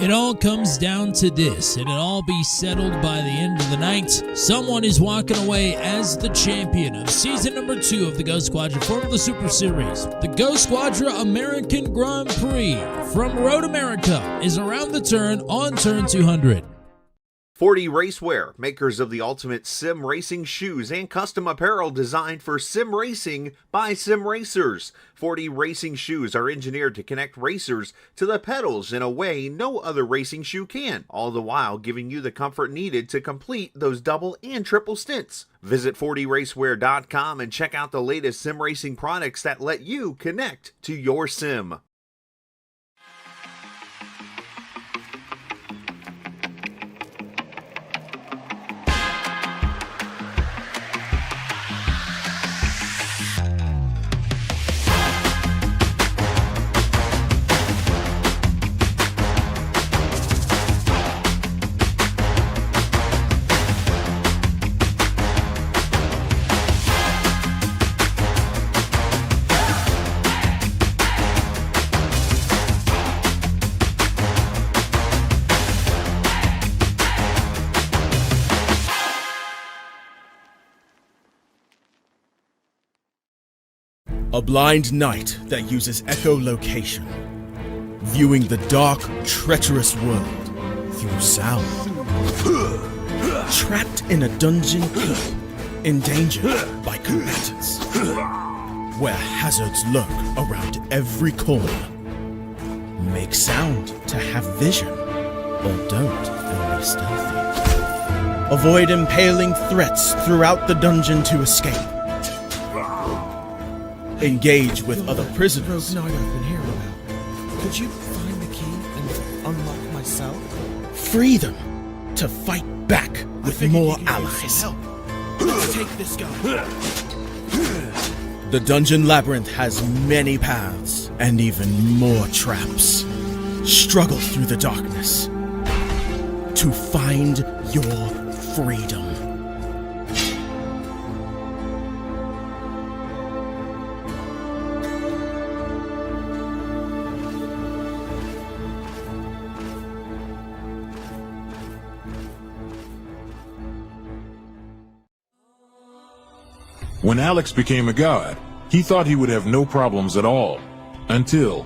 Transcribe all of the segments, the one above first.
It all comes down to this, and it'll all be settled by the end of the night. Someone is walking away as the champion of season number 2 of the GoSquadra Formula Super Series. The GoSquadra American Grand Prix from Road America is around the turn on turn 200. 40 Racewear, makers of the ultimate sim racing shoes and custom apparel designed for sim racing by sim racers. 40 racing shoes are engineered to connect racers to the pedals in a way no other racing shoe can, all the while giving you the comfort needed to complete those double and triple stints. Visit 40racewear.com and check out the latest sim racing products that let you connect to your sim. A blind knight that uses echolocation, viewing the dark, treacherous world through sound. Trapped in a dungeon keep, endangered by combatants, where hazards lurk around every corner. Make sound to have vision, or don't and be stealthy. Avoid impaling threats throughout the dungeon to escape. Engage with other prisoners. Rogue Knight I've been hearing about. Could you find the key and unlock my cell? Free them to fight back with more allies. Let's take this guy. The dungeon labyrinth has many paths and even more traps. Struggle through the darkness to find your freedom. When Alex became a god, he thought he would have no problems at all, until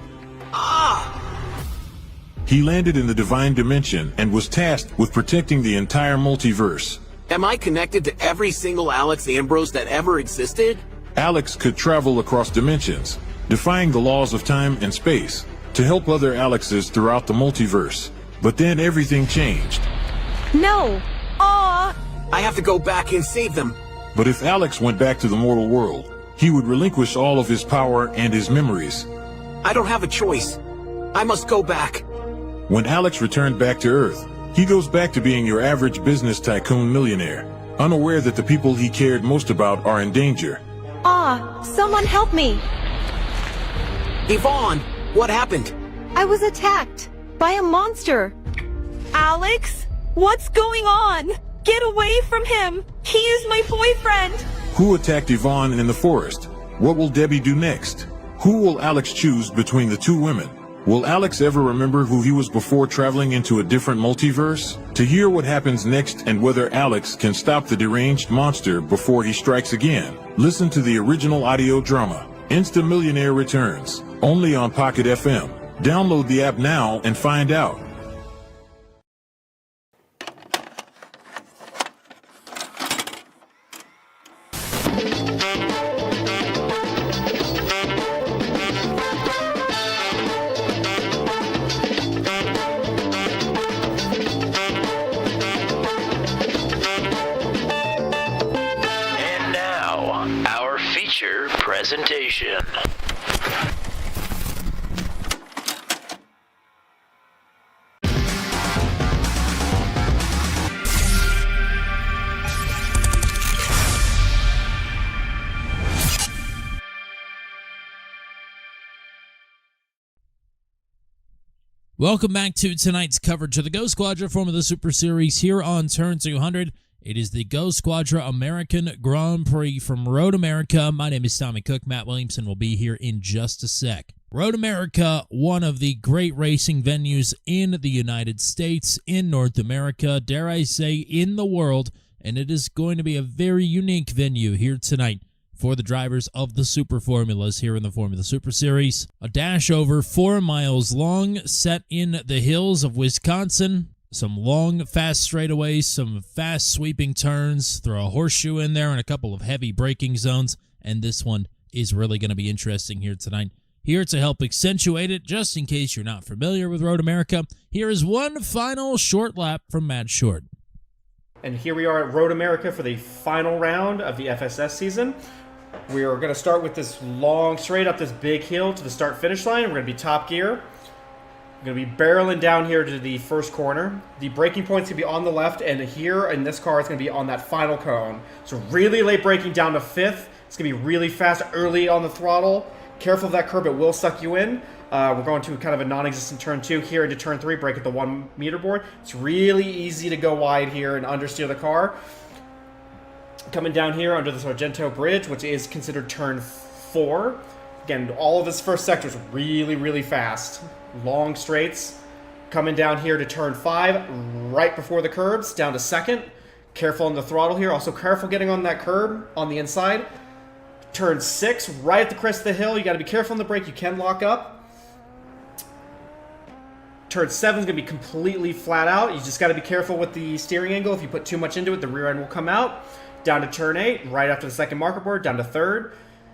he landed in the divine dimension and was tasked with protecting the entire multiverse. Am I connected to every single Alex Ambrose that ever existed? Alex could travel across dimensions, defying the laws of time and space, to help other Alexes throughout the multiverse. But then everything changed. No! Aw! I have to go back and save them. But if Alex went back to the mortal world, he would relinquish all of his power and his memories. I don't have a choice. I must go back. When Alex returned back to Earth, he goes back to being your average business tycoon millionaire, unaware that the people he cared most about are in danger. Someone help me! Yvonne, what happened? I was attacked by a monster. Alex? What's going on? Get away from him! He is my boyfriend! Who attacked Yvonne in the forest? What will Debbie do next? Who will Alex choose between the two women? Will Alex ever remember who he was before traveling into a different multiverse? To hear what happens next and whether Alex can stop the deranged monster before he strikes again, listen to the original audio drama, Insta Millionaire Returns, only on Pocket FM. Download the app now and find out. Presentation. Welcome back to tonight's coverage of the GoSquadra Formula Super Series here on Turn 200. It is the GoSquadra American Grand Prix from Road America. My name is Tommy Cook. Matt Williamson will be here in just a sec. Road America, one of the great racing venues in the United States, in North America, dare I say in the world, and it is going to be a very unique venue here tonight for the drivers of the Super Formulas here in the Formula Super Series. A dash over 4 miles long, set in the hills of Wisconsin. Some long, fast straightaways, some fast sweeping turns, throw a horseshoe in there and a couple of heavy braking zones, and this one is really going to be interesting here tonight. Here to help accentuate it, just in case you're not familiar with Road America, here is one final short lap from Matt Short. And here we are at Road America for the final round of the FSS season. We are going to start with this long, straight up this big hill to the start-finish line. We're going to be top gear. We're going to be barreling down here to the first corner. The braking point's going to be on the left, and here in this car, it's going to be on that final cone. So really late braking down to 5th. It's going to be really fast early on the throttle. Careful of that curb, it will suck you in. We're going to kind of a non-existent turn 2 here into turn 3, brake at the 1 meter board. It's really easy to go wide here and understeer the car. Coming down here under the Sargento Bridge, which is considered turn 4. Again, all of this first sector is really, really fast. Long straights. Coming down here to turn 5, right before the curbs, down to 2nd. Careful on the throttle here. Also careful getting on that curb on the inside. Turn 6, right at the crest of the hill. You got to be careful on the brake. You can lock up. Turn 7 is going to be completely flat out. You just got to be careful with the steering angle. If you put too much into it, the rear end will come out. Down to turn 8, right after the second marker board, down to 3rd.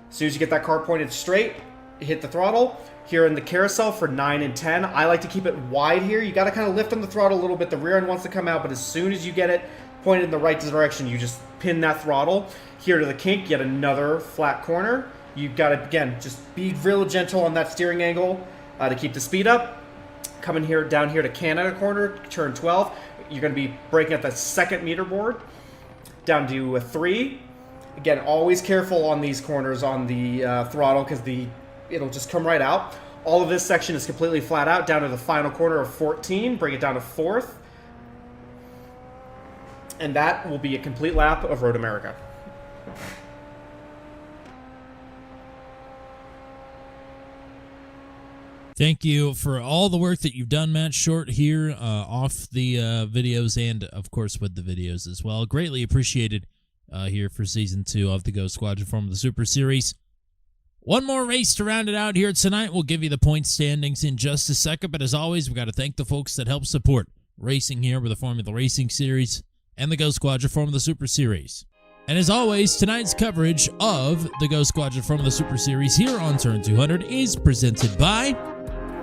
As soon as you get that car pointed straight, hit the throttle. Here in the carousel for 9 and 10, I like to keep it wide here. You got to kind of lift on the throttle a little bit. The rear end wants to come out, but as soon as you get it pointed in the right direction, you just pin that throttle. Here to the kink, yet another flat corner. You've got to, again, just be real gentle on that steering angle to keep the speed up. Coming here down here to Canada corner, turn 12. You're going to be braking at the 2nd meter board. Down to a 3. Again, always careful on these corners on the throttle because it'll just come right out. All of this section is completely flat out. Down to the final corner of 14. Bring it down to 4th. And that will be a complete lap of Road America. Thank you for all the work that you've done, Matt Short, here off the videos and, of course, with the videos as well. Greatly appreciated here for Season 2 of the GoSquadra Formula Super Series. One more race to round it out here tonight. We'll give you the point standings in just a second, but as always, we've got to thank the folks that help support racing here with the Formula Racing Series and the GoSquadra Formula Super Series. And as always, tonight's coverage of the GoSquadra Formula Super Series here on Turn 200 is presented by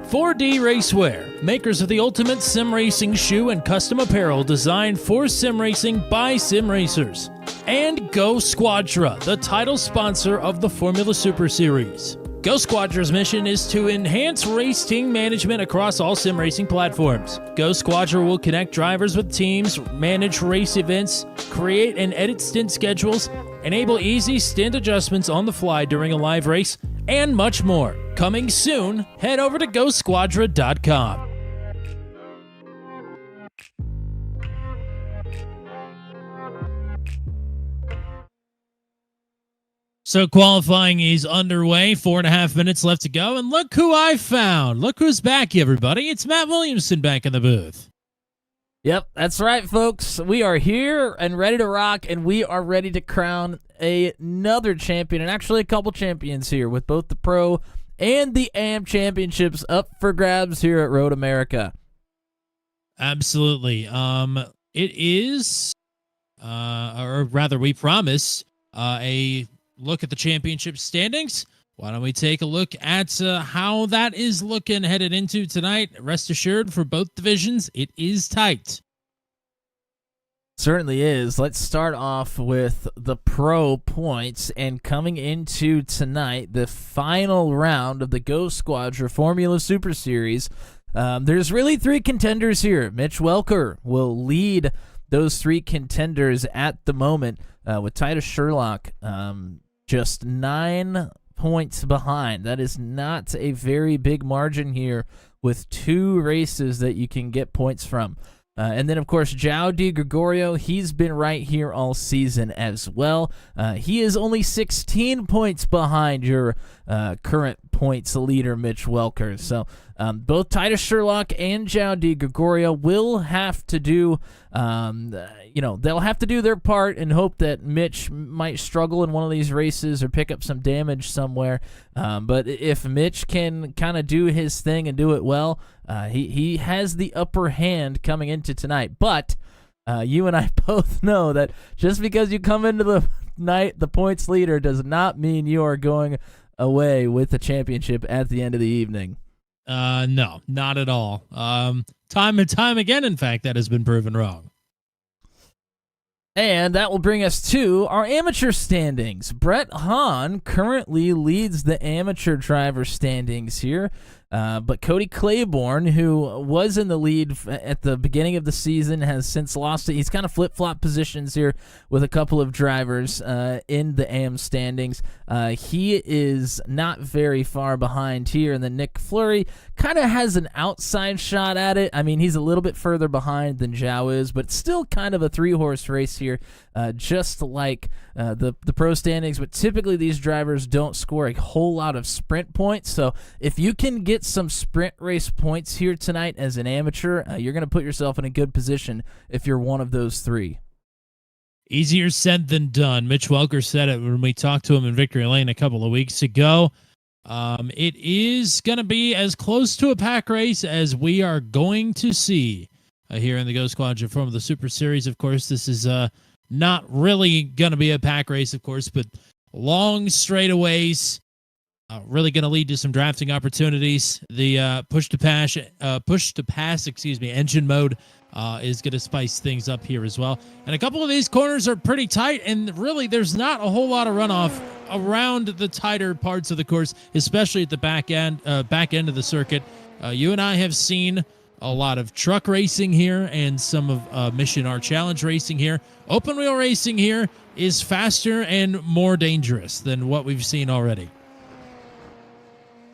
4D Racewear, makers of the ultimate sim racing shoe and custom apparel designed for sim racing by sim racers. And GoSquadra, the title sponsor of the Formula Super Series. GoSquadra's mission is to enhance race team management across all sim racing platforms. GoSquadra will connect drivers with teams, manage race events, create and edit stint schedules, enable easy stint adjustments on the fly during a live race, and much more. Coming soon, head over to GoSquadra.com. So qualifying is underway, 4.5 minutes left to go, and look who I found. Look who's back, everybody. It's Matt Williamson back in the booth. Yep, that's right, folks. We are here and ready to rock, and we are ready to crown another champion, and actually a couple champions here with both the Pro and the AM championships up for grabs here at Road America. Absolutely. It is, or rather we promise, a look at the championship standings. Why don't we take a look at how that is looking headed into tonight? Rest assured, for both divisions, it is tight. Certainly is. Let's start off with the Pro points, and coming into tonight, the final round of the GoSquadra Formula Super Series, there's really 3 contenders here. Mitch Welker will lead those 3 contenders at the moment, with Titus Sherlock just 9 points behind. That is not a very big margin here with 2 races that you can get points from. And then, of course, João Di Gregorio, he's been right here all season as well. He is only 16 points behind your current points leader Mitch Welker. So both Titus Sherlock and João de Gregorio will have to do, they'll have to do their part and hope that Mitch might struggle in one of these races or pick up some damage somewhere. But if Mitch can kind of do his thing and do it well, he has the upper hand coming into tonight. But you and I both know that just because you come into the night the points leader does not mean you are going away with the championship at the end of the evening. No, not at all. Time and time again, in fact, that has been proven wrong. And that will bring us to our amateur standings. Brett Hahn currently leads the amateur driver standings here. But Cody Claiborne, who was in the lead at the beginning of the season, has since lost it. He's kind of flip-flop positions here with a couple of drivers in the AM standings. He is not very far behind here. And then Nick Fleury kind of has an outside shot at it. I mean, he's a little bit further behind than Zhao is, but still kind of a three-horse race here, just like the pro standings. But typically these drivers don't score a whole lot of sprint points. So if you can get some sprint race points here tonight as an amateur, you're going to put yourself in a good position if you're one of those three. Easier said than done. Mitch Welker said it when we talked to him in Victory Lane a couple of weeks ago. It is going to be as close to a pack race as we are going to see here in the GoSquadra Formula the Super Series. Of course, this is not really going to be a pack race, of course, but long straightaways. Really going to lead to some drafting opportunities. The push to pass, engine mode is going to spice things up here as well. And a couple of these corners are pretty tight, and really there's not a whole lot of runoff around the tighter parts of the course, especially at the back end of the circuit. You and I have seen a lot of truck racing here and some of Mission R Challenge racing here. Open wheel racing here is faster and more dangerous than what we've seen already.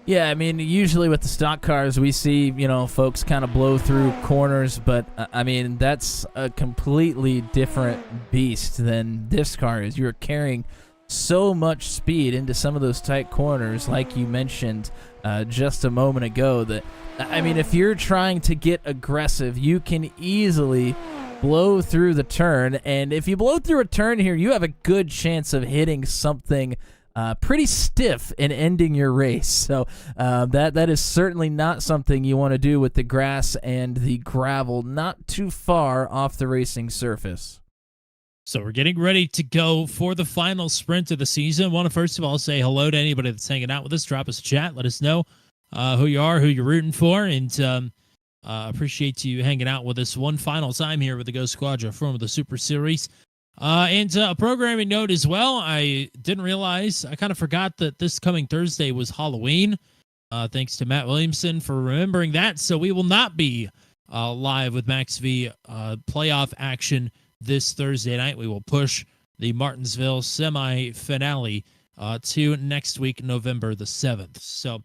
Yeah, I mean, usually with the stock cars, we see, folks kind of blow through corners, but, I mean, that's a completely different beast than this car is. You're carrying so much speed into some of those tight corners, like you mentioned just a moment ago, that, I mean, if you're trying to get aggressive, you can easily blow through the turn, and if you blow through a turn here, you have a good chance of hitting something pretty stiff and ending your race. So that is certainly not something you want to do with the grass and the gravel not too far off the racing surface. So we're getting ready to go for the final sprint of the season. I want to first of all say hello to anybody that's hanging out with us. Drop us a chat. Let us know who you are, who you're rooting for, and appreciate you hanging out with us one final time here with the GoSquadra Formula the Super Series. And a programming note as well. I didn't realize, I kind of forgot that this coming Thursday was Halloween. Thanks to Matt Williamson for remembering that. So we will not be live with Max V playoff action this Thursday night. We will push the Martinsville semi-finale to next week, November the 7th. So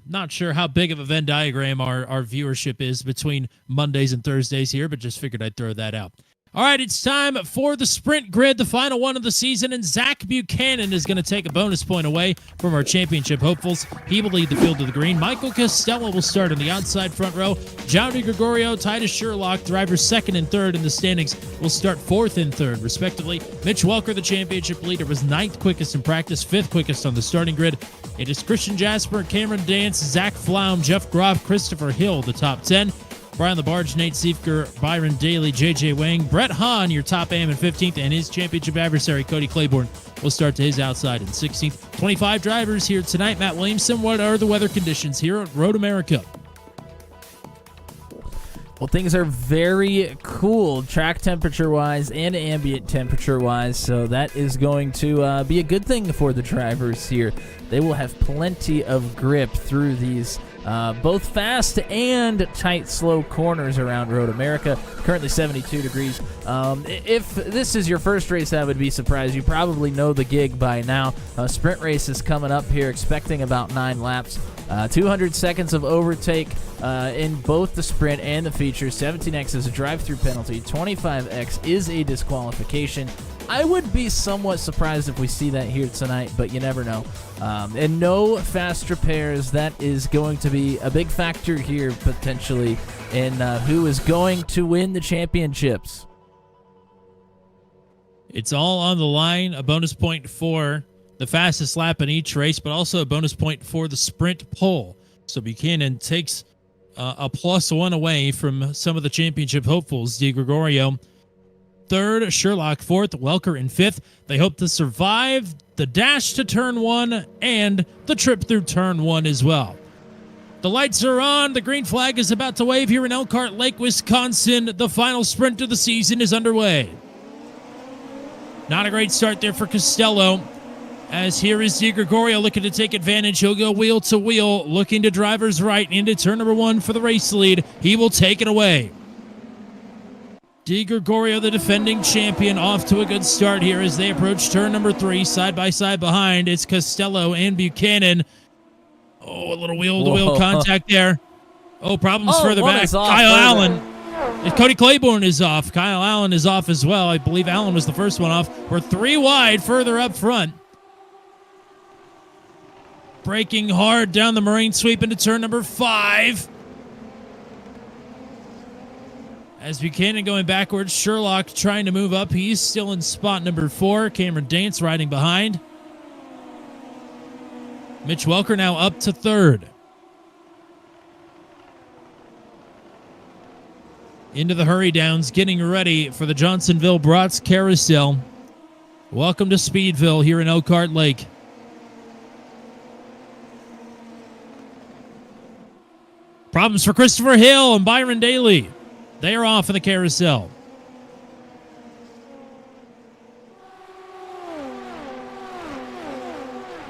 not sure how big of a Venn diagram our viewership is between Mondays and Thursdays here, but just figured I'd throw that out. All right, it's time for the sprint grid, the final one of the season, and Zach Buchanan is going to take a bonus point away from our championship hopefuls. He will lead the field to the green. Michael Costello will start in the outside front row. João de Gregorio, Titus Sherlock, drivers second and third in the standings, will start fourth and third, respectively. Mitch Welker, the championship leader, was ninth quickest in practice, fifth quickest on the starting grid. It is Christian Jasper, Cameron Dance, Zach Flaum, Jeff Groff, Christopher Hill, the top 10. Brian LaBarge, Nate Siefker, Byron Daly, J.J. Wang, Brett Hahn, your top AM in 15th, and his championship adversary, Cody Claiborne, will start to his outside in 16th. 25 drivers here tonight. Matt Williamson, what are the weather conditions here at Road America? Well, things are very cool track temperature-wise and ambient temperature-wise, so that is going to be a good thing for the drivers here. They will have plenty of grip through these both fast and tight, slow corners around Road America. Currently 72 degrees. If this is your first race, I would be surprised. You probably know the gig by now. Sprint race is coming up here, expecting about 9 laps. 200 seconds of overtake in both the sprint and the feature. 17x is a drive-through penalty. 25x is a disqualification. I would be somewhat surprised if we see that here tonight, but you never know. And no fast repairs. That is going to be a big factor here, potentially, in who is going to win the championships. It's all on the line. A bonus point for the fastest lap in each race, but also a bonus point for the sprint pole. So Buchanan takes a +1 away from some of the championship hopefuls. DiGregorio third, Sherlock fourth, Welker in fifth. They hope to survive the dash to turn 1 and the trip through turn 1 as well. The lights are on. The green flag is about to wave here in Elkhart Lake, Wisconsin. The final sprint of the season is underway. Not a great start there for Costello, as here is DiGregorio looking to take advantage. He'll go wheel to wheel, looking to driver's right into turn number 1 for the race lead. He will take it away. DiGregorio, the defending champion, off to a good start here as they approach turn number 3, side by side behind. It's Costello and Buchanan. Oh, a little wheel-to-wheel contact there. Oh, problems further back. Kyle Allen. Cody Claiborne is off. Kyle Allen is off as well. I believe Allen was the first one off. We're 3 wide further up front. Braking hard down the Marine sweep into turn number 5. As Buchanan going backwards, Sherlock trying to move up. He's still in spot number 4. Cameron Dance riding behind. Mitch Welker now up to 3rd. Into the hurry downs, getting ready for the Johnsonville Brats Carousel. Welcome to Speedville here in Elkhart Lake. Problems for Christopher Hill and Byron Daly. They are off in the carousel.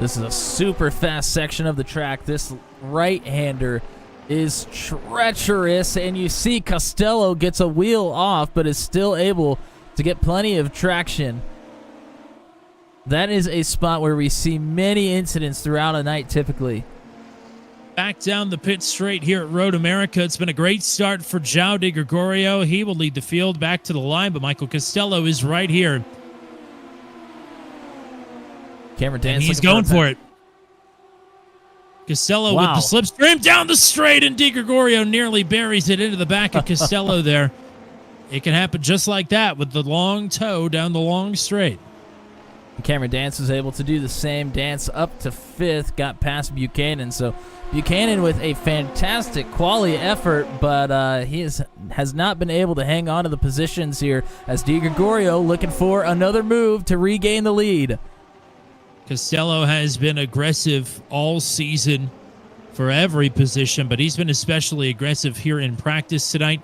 This is a super fast section of the track. This right-hander is treacherous, and you see Costello gets a wheel off, but is still able to get plenty of traction. That is a spot where we see many incidents throughout a night typically. Back down the pit straight here at Road America. It's been a great start for João DiGregorio. He will lead the field back to the line, but Michael Costello is right here. Cameron Dance, and he's going for it. Costello with the slipstream down the straight, and DiGregorio nearly buries it into the back of Costello there. It can happen just like that with the long toe down the long straight. Cameron Dance was able to do the same. Dance up to 5th, got past Buchanan. So Buchanan with a fantastic quality effort, but he has not been able to hang on to the positions here as DiGregorio looking for another move to regain the lead. Costello has been aggressive all season for every position, but he's been especially aggressive here in practice tonight.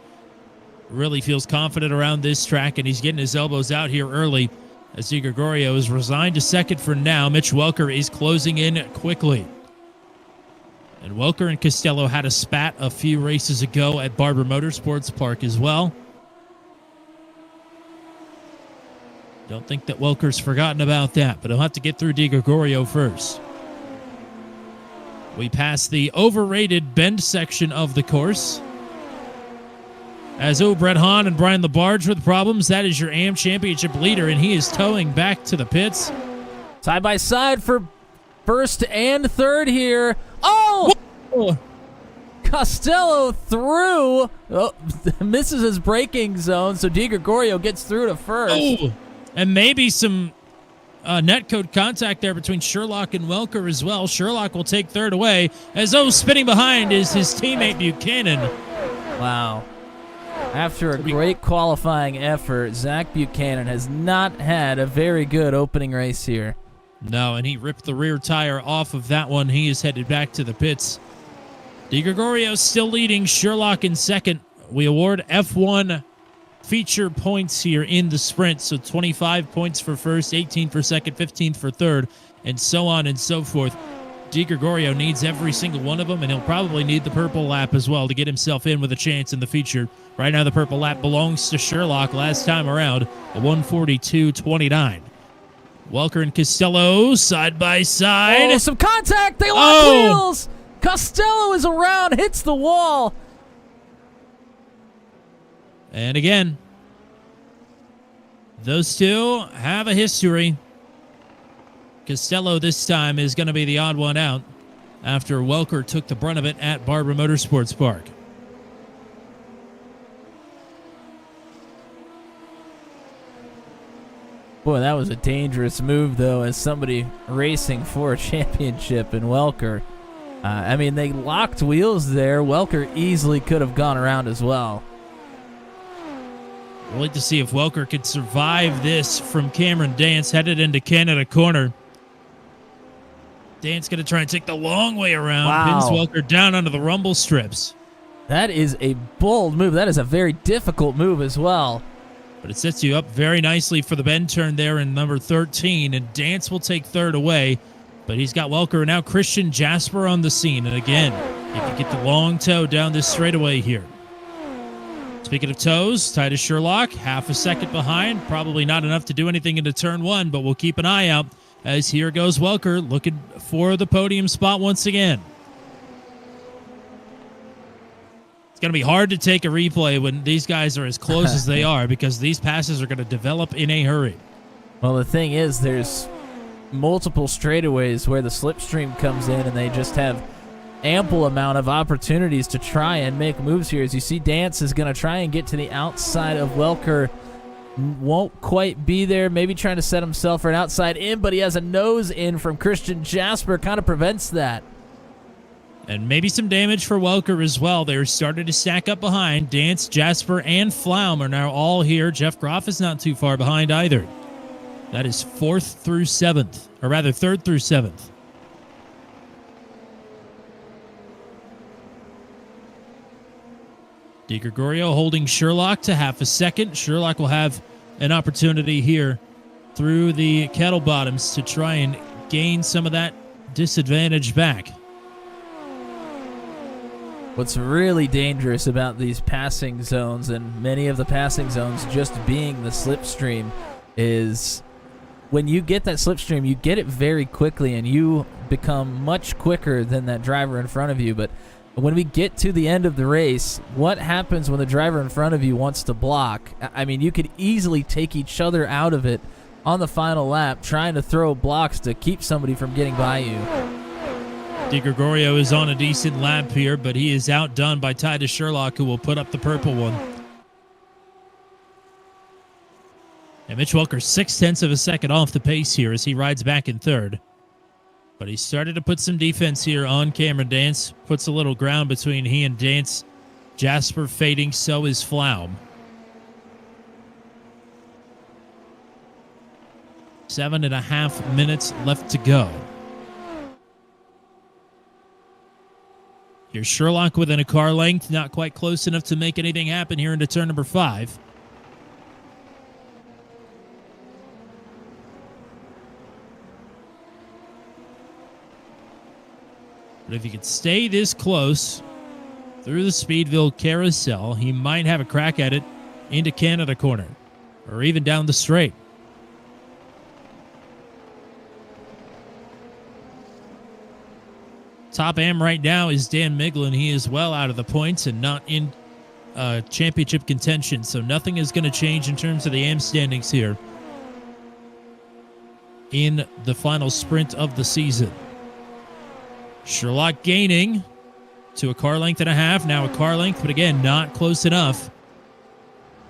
Really feels confident around this track, and he's getting his elbows out here early as DiGregorio is resigned to 2nd for now. Mitch Welker is closing in quickly. And Welker and Costello had a spat a few races ago at Barber Motorsports Park as well. Don't think that Welker's forgotten about that, but he'll have to get through DiGregorio first. We pass the overrated bend section of the course. As Brett Hahn and Brian LaBarge with problems, that is your AM Championship leader, and he is towing back to the pits. Side by side for 1st and 3rd here. Oh! Whoa! Costello through. Oh, misses his braking zone, so DiGregorio gets through to 1st. Oh! And maybe some netcode contact there between Sherlock and Welker as well. Sherlock will take 3rd away, as spinning behind is his teammate Buchanan. Wow. After a great qualifying effort, Zach Buchanan has not had a very good opening race here. No, and he ripped the rear tire off of that one. He is headed back to the pits. DiGregorio still leading, Sherlock in 2nd. We award F1 feature points here in the sprint, so 25 points for 1st, 18 for 2nd, 15 for 3rd, and so on and so forth. DiGregorio needs every single one of them, and he'll probably need the purple lap as well to get himself in with a chance in the feature. Right now, the purple lap belongs to Sherlock last time around, a 1:42.29. Welker and Costello side by side. Oh, some contact! They lock wheels! Costello is around, hits the wall. And again, Those two have a history. Costello this time is going to be the odd one out after Welker took the brunt of it at Barber Motorsports Park. Boy, that was a dangerous move, though, as somebody racing for a championship in Welker. I mean, they locked wheels there. Welker easily could have gone around as well. We'll wait to see if Welker could survive this from Cameron Dance headed into Canada corner. Dance going to try and take the long way around. Wow. Pins Welker down onto the rumble strips. That is a bold move. That is a very difficult move as well. But it sets you up very nicely for the bend turn there in number 13, and Dance will take third away. But he's got Welker and now Christian Jasper on the scene. And again, he can get the long toe down this straightaway here. Speaking of toes, Titus Sherlock, half a second behind. Probably not enough to do anything into turn one, but we'll keep an eye out as here goes Welker looking for the podium spot once again. It's going to be hard to take a replay when these guys are as close as they are because these passes are going to develop in a hurry. Well, the thing is, there's multiple straightaways where the slipstream comes in and they just have ample amount of opportunities to try and make moves here. As you see, Dance is going to try and get to the outside of Welker. Won't quite be there. Maybe trying to set himself for an outside in, but he has a nose in from Christian Jasper. Kind of prevents that. And maybe some damage for Welker as well. They're starting to stack up behind. Dance, Jasper, and Flaum are now all here. Jeff Groff is not too far behind either. That is 4th through 7th, or rather 3rd through 7th. DiGregorio holding Sherlock to half a second. Sherlock will have an opportunity here through the kettle bottoms to try and gain some of that disadvantage back. What's really dangerous about these passing zones, and many of the passing zones just being the slipstream, is when you get that slipstream, you get it very quickly and you become much quicker than that driver in front of you. But when we get to the end of the race, what happens when the driver in front of you wants to block? I mean, you could easily take each other out of it on the final lap, trying to throw blocks to keep somebody from getting by you. DiGregorio is on a decent lap here, but he is outdone by Titus Sherlock, who will put up the purple one. And Mitch Welker 0.6 of a second off the pace here as he rides back in third. But he started to put some defense here on Cameron Dance. Puts a little ground between he and Dance. Jasper fading, so is Flaum. 7.5 minutes left to go. Here's Sherlock within a car length. Not quite close enough to make anything happen here into turn number 5. But if he could stay this close through the Speedville carousel, he might have a crack at it into Canada corner or even down the straight. Top am right now is Dan Miglin. He is well out of the points and not in championship contention, so nothing is going to change in terms of the am standings here in the final sprint of the season. Sherlock gaining to a car length and a half. Now a car length, but again, not close enough.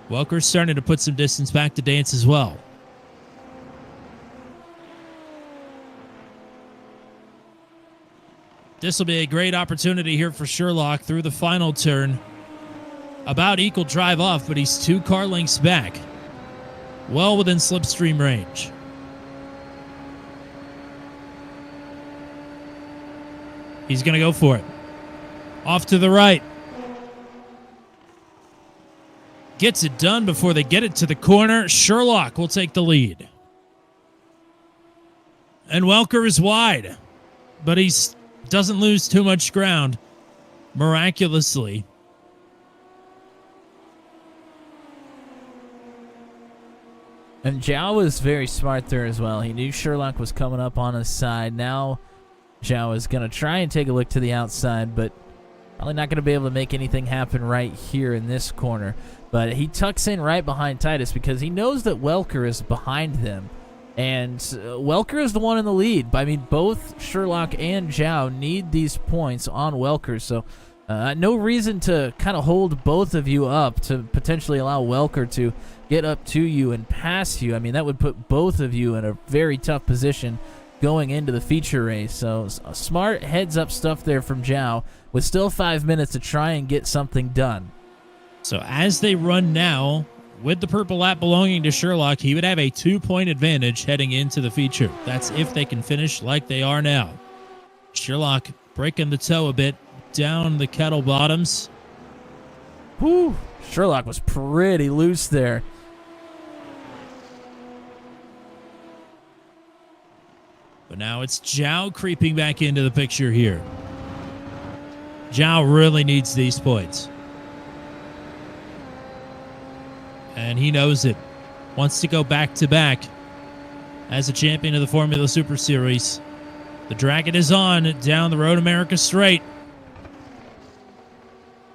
Welker's starting to put some distance back to Dance as well. This will be a great opportunity here for Sherlock through the final turn. About equal drive off, but he's 2 car lengths back. Well within slipstream range. He's going to go for it. Off to the right. Gets it done before they get it to the corner. Sherlock will take the lead. And Welker is wide, but he doesn't lose too much ground, miraculously. And Zhao was very smart there as well. He knew Sherlock was coming up on his side. Now Zhao is going to try and take a look to the outside, but Probably not going to be able to make anything happen right here in this corner. But he tucks in right behind Titus because he knows that Welker is behind them. And Welker is the one in the lead. I mean, both Sherlock and Zhao need these points on Welker. So no reason to kind of hold both of you up to potentially allow Welker to get up to you and pass you. I mean, that would put both of you in a very tough position going into the feature race. So smart heads-up stuff there from Zhao with still 5 minutes to try and get something done. So as they run now, with the purple lap belonging to Sherlock, he would have a 2-point advantage heading into the feature. That's if they can finish like they are now. Sherlock breaking the toe a bit down the kettle bottoms. Whew. Sherlock was pretty loose there. But now it's Zhao creeping back into the picture here. Zhao really needs these points. And he knows it. Wants to go back-to-back as a champion of the Formula Super Series. The Dragon is on down the Road America straight.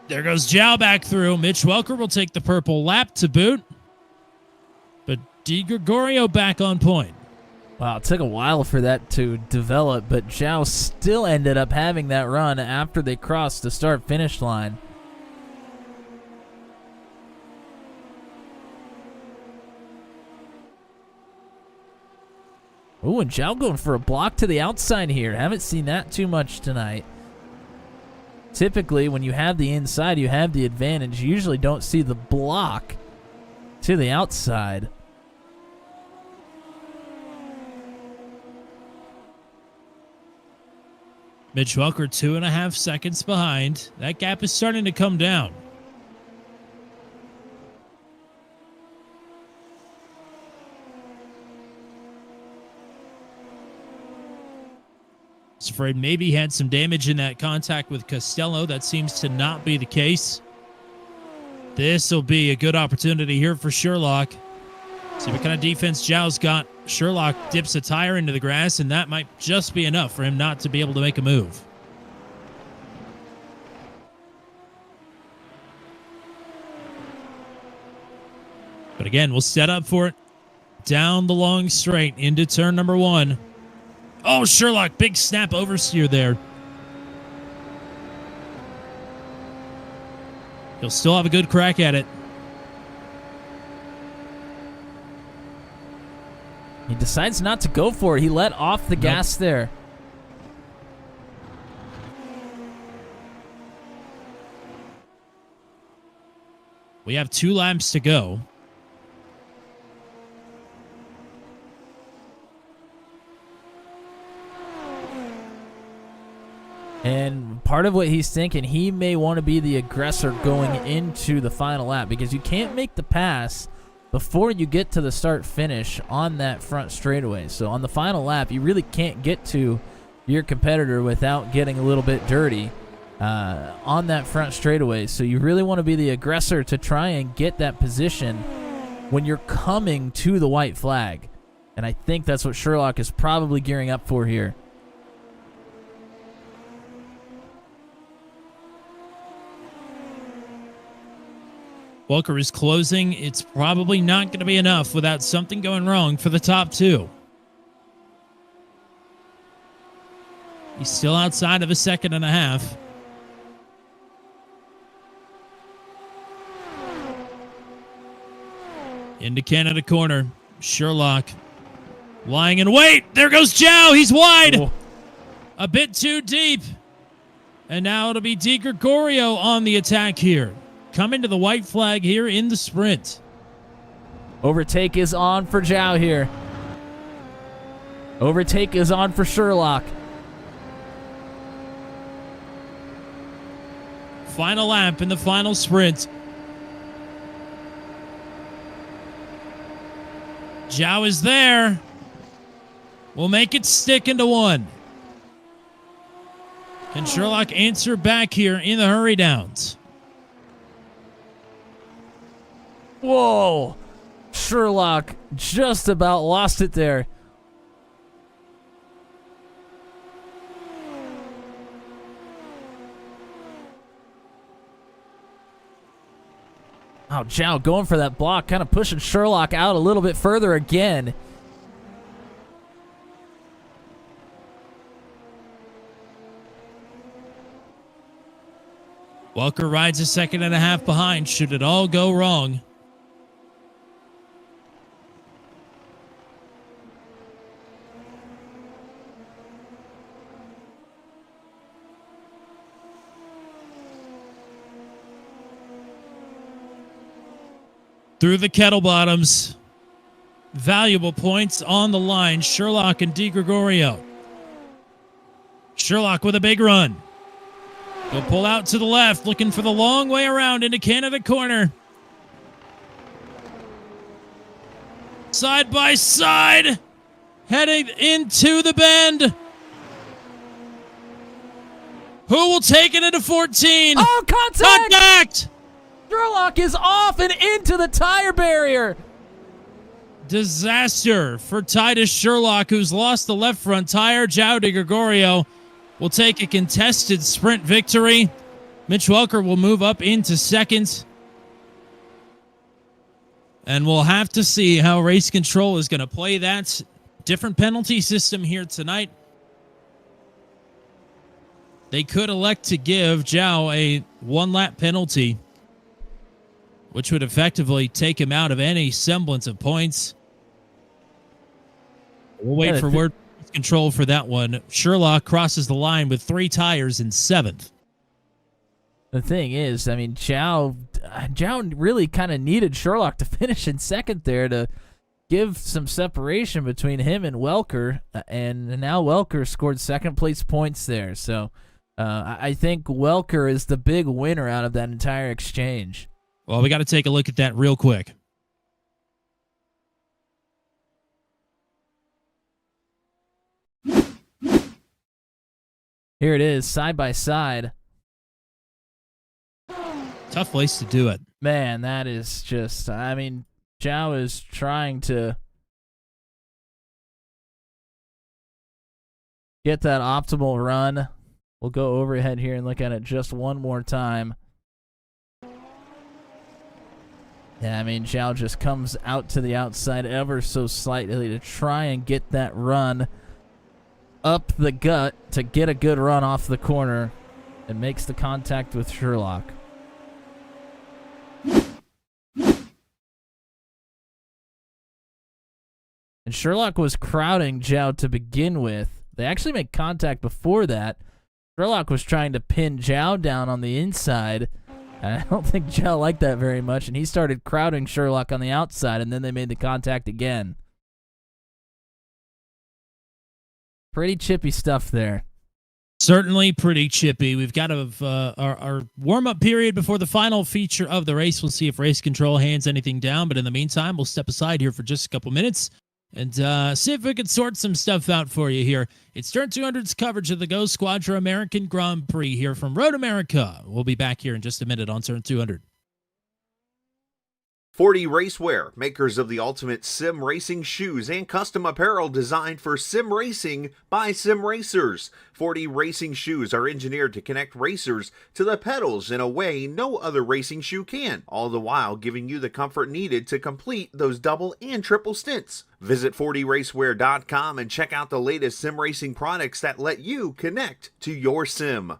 There goes Zhao back through. Mitch Welker will take the purple lap to boot. But Di Gregorio back on point. Wow, it took a while for that to develop, but Zhao still ended up having that run after they crossed the start-finish line. Ooh, and Zhao going for a block to the outside here. Haven't seen that too much tonight. Typically, when you have the inside, you have the advantage. You usually don't see the block to the outside. Mitch Welker 2.5 seconds behind. That gap is starting to come down. I was afraid maybe he had some damage in that contact with Costello. That seems to not be the case. This will be a good opportunity here for Sherlock. See what kind of defense Zhao's got. Sherlock dips a tire into the grass, and that might just be enough for him not to be able to make a move. But again, we'll set up for it. Down the long straight into turn number 1. Oh, Sherlock, big snap oversteer there. He'll still have a good crack at it. He decides not to go for it. He let off the gas there. We have 2 laps to go. And part of what he's thinking, he may want to be the aggressor going into the final lap because you can't make the pass before you get to the start-finish on that front straightaway. So on the final lap, you really can't get to your competitor without getting a little bit dirty on that front straightaway. So you really want to be the aggressor to try and get that position when you're coming to the white flag. And I think that's what Sherlock is probably gearing up for here. Welker is closing. It's probably not going to be enough without something going wrong for the top 2. He's still outside of a 1.5 seconds. Into Canada corner. Sherlock lying in wait. There goes Zhao. He's wide. Oh. A bit too deep. And now it'll be Di Gregorio on the attack here. Coming to the white flag here in the sprint. Overtake is on for Zhao here. Overtake is on for Sherlock. Final lap in the final sprint. Zhao is there. We'll make it stick into 1. Can Sherlock answer back here in the hurry downs? Whoa! Sherlock just about lost it there. Oh, Zhao going for that block, kind of pushing Sherlock out a little bit further again. Welker rides a second and a half behind should it all go wrong. Through the kettle bottoms. Valuable points on the line. Sherlock and Di Gregorio. Sherlock with a big run. He'll pull out to the left, looking for the long way around into Canada corner. Side by side. Heading into the bend. Who will take it into 14? Oh, contact! Contact! Sherlock is off and into the tire barrier. Disaster for Titus Sherlock, who's lost the left front tire. João Di Gregorio will take a contested sprint victory. Mitch Welker will move up into second. And we'll have to see how Race Control is going to play that different penalty system here tonight. They could elect to give João a one-lap penalty, which would effectively take him out of any semblance of points. We'll wait for word control for that one. Sherlock crosses the line with 3 tires in 7th. The thing is, I mean, Zhao really kind of needed Sherlock to finish in second there to give some separation between him and Welker, and now Welker scored second place points there. So I think Welker is the big winner out of that entire exchange. Well, we got to take a look at that real quick. Here it is, side by side. Tough place to do it. Man, that is just, I mean, Zhao is trying to get that optimal run. We'll go overhead here and look at it just one more time. Yeah, I mean, Zhao just comes out to the outside ever so slightly to try and get that run up the gut to get a good run off the corner, and makes the contact with Sherlock. And Sherlock was crowding Zhao to begin with. They actually made contact before that. Sherlock was trying to pin Zhao down on the inside. I don't think Zhao liked that very much, and he started crowding Sherlock on the outside, and then they made the contact again. Pretty chippy stuff there. Certainly pretty chippy. We've got our warm-up period before the final feature of the race. We'll see if Race Control hands anything down, but in the meantime, we'll step aside here for just a couple minutes and see if we can sort some stuff out for you here. It's Turn 200's coverage of the GoSquadra American Grand Prix here from Road America. We'll be back here in just a minute on Turn 200. 40 Racewear, makers of the ultimate sim racing shoes and custom apparel designed for sim racing by sim racers. 40 racing shoes are engineered to connect racers to the pedals in a way no other racing shoe can, all the while giving you the comfort needed to complete those double and triple stints. Visit 40racewear.com and check out the latest sim racing products that let you connect to your sim.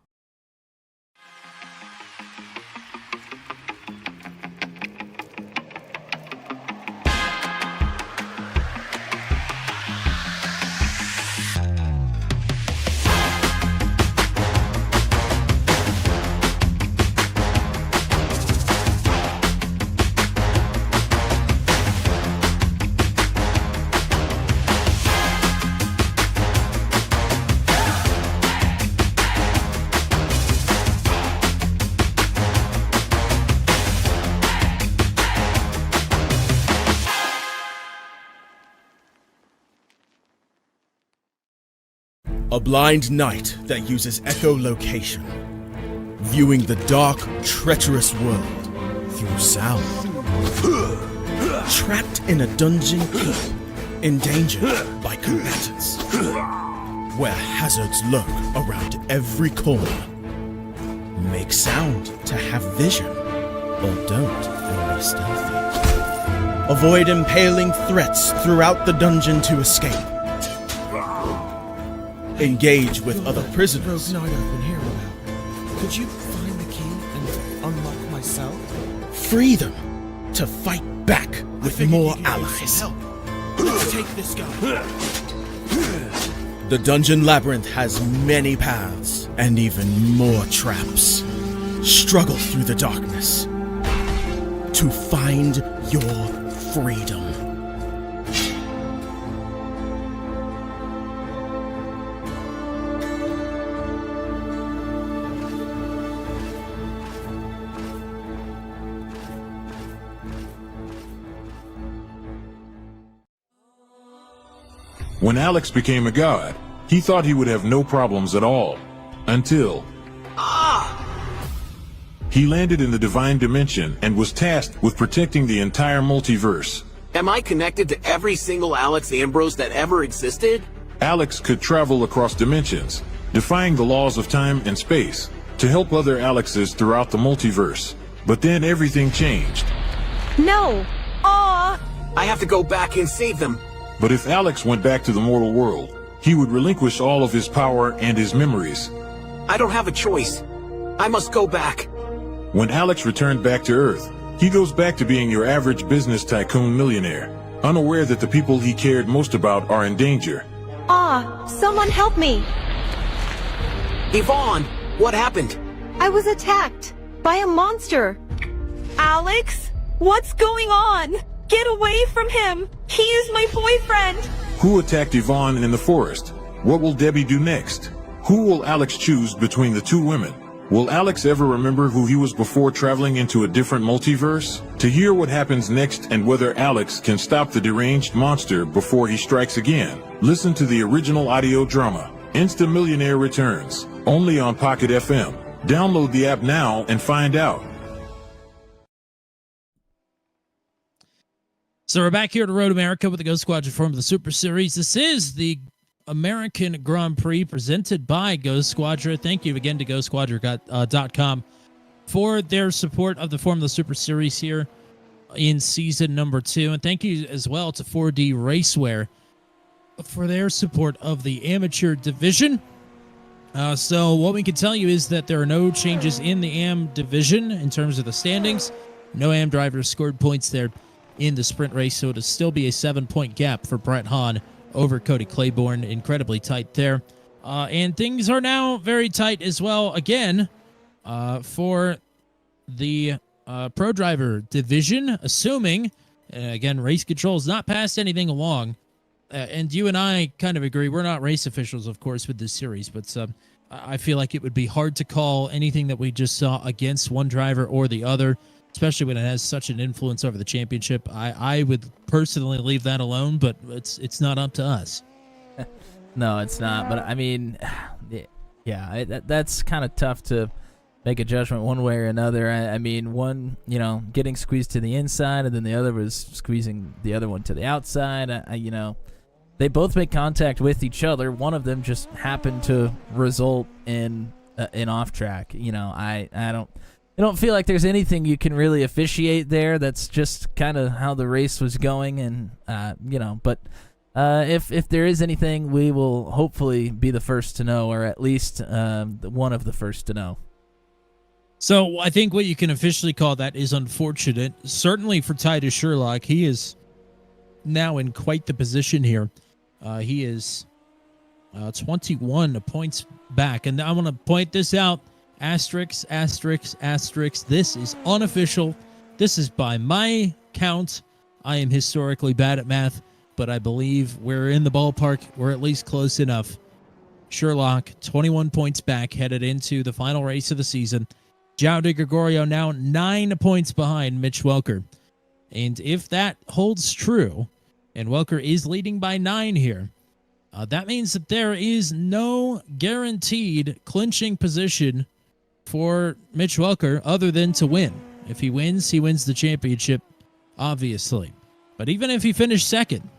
A blind knight that uses echolocation, viewing the dark, treacherous world through sound. Trapped in a dungeon, endangered by combatants, where hazards lurk around every corner. Make sound to have vision. Or don't, and be stealthy. Avoid impaling threats throughout the dungeon to escape. Engage with other prisoners. Night open here about. Could you find the key and unlock my cell? Free them to fight back with more allies. Let's take this guy. The dungeon labyrinth has many paths and even more traps. Struggle through the darkness to find your freedom. When Alex became a god, he thought he would have no problems at all. Until... He landed in the divine dimension and was tasked with protecting the entire multiverse. Am I connected to every single Alex Ambrose that ever existed? Alex could travel across dimensions, defying the laws of time and space, to help other Alexes throughout the multiverse. But then everything changed. No! Aw! I have to go back and save them. But if Alex went back to the mortal world, he would relinquish all of his power and his memories. I don't have a choice. I must go back. When Alex returned back to Earth, he goes back to being your average business tycoon millionaire, unaware that the people he cared most about are in danger. Someone help me! Yvonne, what happened? I was attacked by a monster. Alex? What's going on? Get away from him! He is my boyfriend! Who attacked Yvonne in the forest? What will Debbie do next? Who will Alex choose between the two women? Will Alex ever remember who he was before traveling into a different multiverse? To hear what happens next and whether Alex can stop the deranged monster before he strikes again, listen to the original audio drama, Insta Millionaire Returns, only on Pocket FM. Download the app now and find out. So we're back here to Road America with the GoSquadra Formula Super Series. This is the American Grand Prix presented by GoSquadra. Thank you again to GoSquadra.com for their support of the Formula Super Series here in season number 2. And thank you as well to 4D Racewear for their support of the amateur division. So what we can tell you is that there are no changes in the AM division in terms of the standings. No AM drivers scored points there in the sprint race, so it'll still be a 7-point gap for Brett Hahn over Cody Claiborne. Incredibly tight there. And things are now very tight as well, again, for the Pro Driver division, assuming, again, race control has not passed anything along. And you and I kind of agree. We're not race officials, of course, with this series, but I feel like it would be hard to call anything that we just saw against one driver or the other, especially when it has such an influence over the championship. I would personally leave that alone, but it's not up to us. No, it's not. But I mean, yeah, that's kind of tough to make a judgment one way or another. I mean, one, getting squeezed to the inside, and then the other was squeezing the other one to the outside. They both make contact with each other. One of them just happened to result in an off track. I don't feel like there's anything you can really officiate there. That's just kind of how the race was going, and But if there is anything, we will hopefully be the first to know, or at least one of the first to know. So I think what you can officially call that is unfortunate. Certainly for Titus Sherlock, he is now in quite the position here. He is 21 points back, and I want to point this out. Asterisk, asterisk, asterisk. This is unofficial. This is by my count. I am historically bad at math, but I believe we're in the ballpark. We're at least close enough. Sherlock, 21 points back, headed into the final race of the season. João de Gregorio now 9 points behind Mitch Welker. And if that holds true, and Welker is leading by 9 here, that means that there is no guaranteed clinching position for Mitch Welker other than to win. If he wins the championship, obviously. But even if he finished second,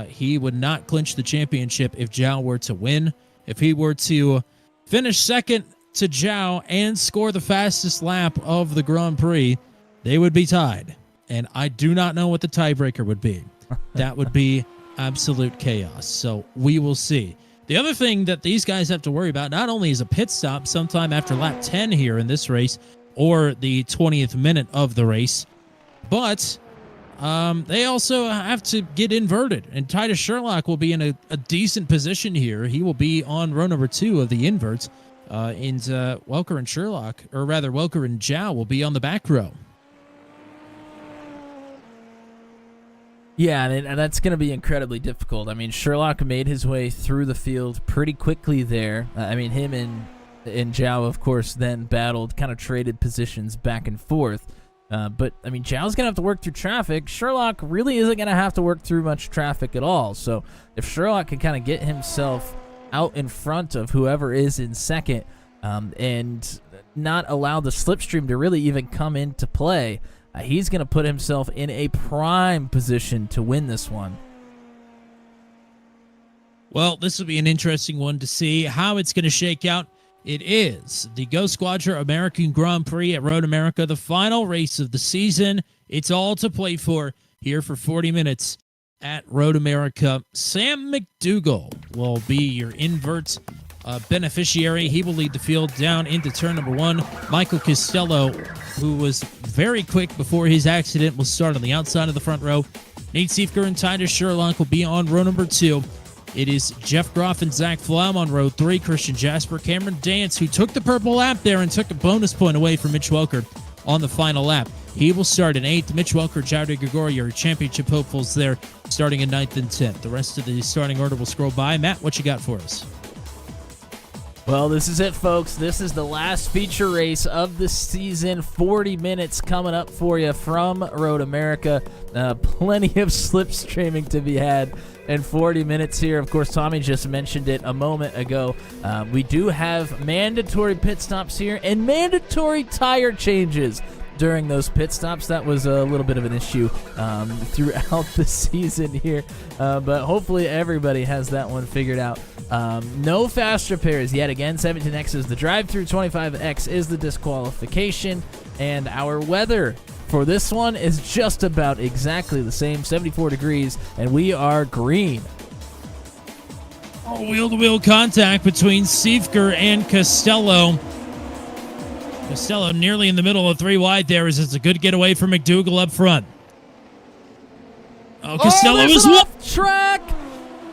he would not clinch the championship if João were to win. If he were to finish second to Zhao and score the fastest lap of the Grand Prix, they would be tied. And I do not know what the tiebreaker would be. That would be absolute chaos. So we will see. The other thing that these guys have to worry about not only is a pit stop sometime after lap 10 here in this race or the 20th minute of the race, but they also have to get inverted. And Titus Sherlock will be in a decent position here. He will be on row number 2 of the inverts. And Welker and Sherlock, or rather Welker and Zhao, will be on the back row. Yeah, and that's going to be incredibly difficult. I mean, Sherlock made his way through the field pretty quickly there. I mean, him and Zhao, of course, then battled, kind of traded positions back and forth. But, I mean, Zhao's going to have to work through traffic. Sherlock really isn't going to have to work through much traffic at all. So if Sherlock can kind of get himself out in front of whoever is in second and not allow the slipstream to really even come into play, he's going to put himself in a prime position to win this one. Well, this will be an interesting one to see how it's going to shake out. It is the GoSquadra American Grand Prix at Road America, the final race of the season. It's all to play for here for 40 minutes at Road America. Sam McDougall will be your invert beneficiary. He will lead the field down into turn number 1. Michael Costello, who was very quick before his accident, will start on the outside of the front row. Nate Siefker and Titus Sherlock will be on row number 2. It is Jeff Groff and Zach Flaum on row 3. Christian Jasper, Cameron Dance, who took the purple lap there and took a bonus point away from Mitch Welker on the final lap. He will start in 8th. Mitch Welker, Jowdy Gregorio, championship hopefuls there, starting in 9th and 10th. The rest of the starting order will scroll by. Matt, what you got for us? Well, this is it, folks. This is the last feature race of the season. 40 minutes coming up for you from Road America. Plenty of slipstreaming to be had in 40 minutes here. Of course, Tommy just mentioned it a moment ago. We do have mandatory pit stops here and mandatory tire changes during those pit stops. That was a little bit of an issue throughout the season here, but hopefully everybody has that one figured out. No fast repairs yet again. 17X is the drive-through, 25X is the disqualification, and our weather for this one is just about exactly the same, 74 degrees, and we are green. Wheel-to-wheel contact between Siefker and Costello. Costello nearly in the middle of 3 wide there as it's a good getaway for McDougall up front. Costello is off track.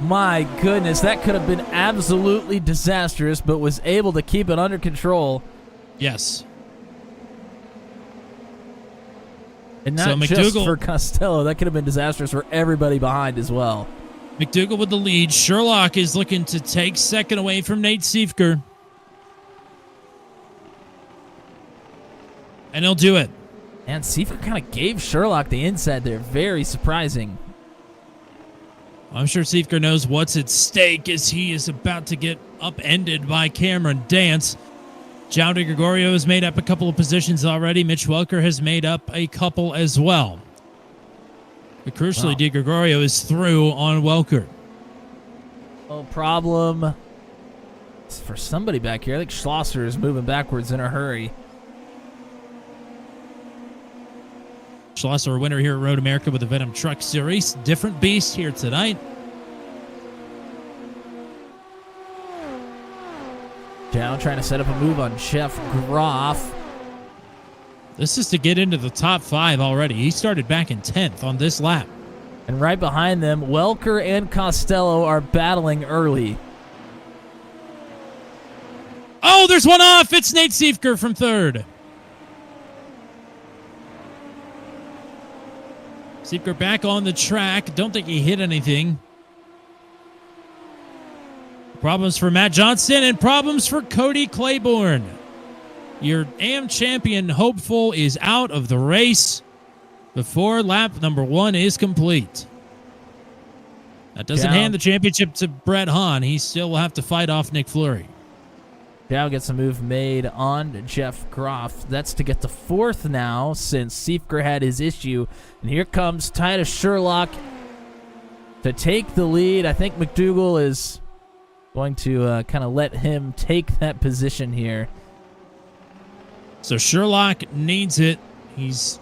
My goodness, that could have been absolutely disastrous, but was able to keep it under control. Yes. And not just for Costello, that could have been disastrous for everybody behind as well. McDougall with the lead. Sherlock is looking to take second away from Nate Siefker. And he'll do it. And Siefker kind of gave Sherlock the inside there. Very surprising. I'm sure Siefker knows what's at stake as he is about to get upended by Cameron Dance. Jowdy Gregorio has made up a couple of positions already. Mitch Welker has made up a couple as well. But crucially, Di Gregorio is through on Welker. No problem. It's for somebody back here. I think Schlosser is moving backwards in a hurry. Schlosser, a winner here at Road America with the Venom Truck Series. Different beast here tonight. Down trying to set up a move on Jeff Groff. This is to get into the top 5 already. He started back in 10th on this lap. And right behind them, Welker and Costello are battling early. Oh, there's one off. It's Nate Siefker from 3rd. Siefker back on the track. Don't think he hit anything. Problems for Matt Johnson and problems for Cody Claiborne. Your AM champion hopeful is out of the race before lap number 1 is complete. That doesn't hand the championship to Brett Hahn. He still will have to fight off Nick Fleury. Dow gets a move made on Jeff Groff. That's to get to 4th now since Siefker had his issue. And here comes Titus Sherlock to take the lead. I think McDougall is going to kind of let him take that position here. So Sherlock needs it. He's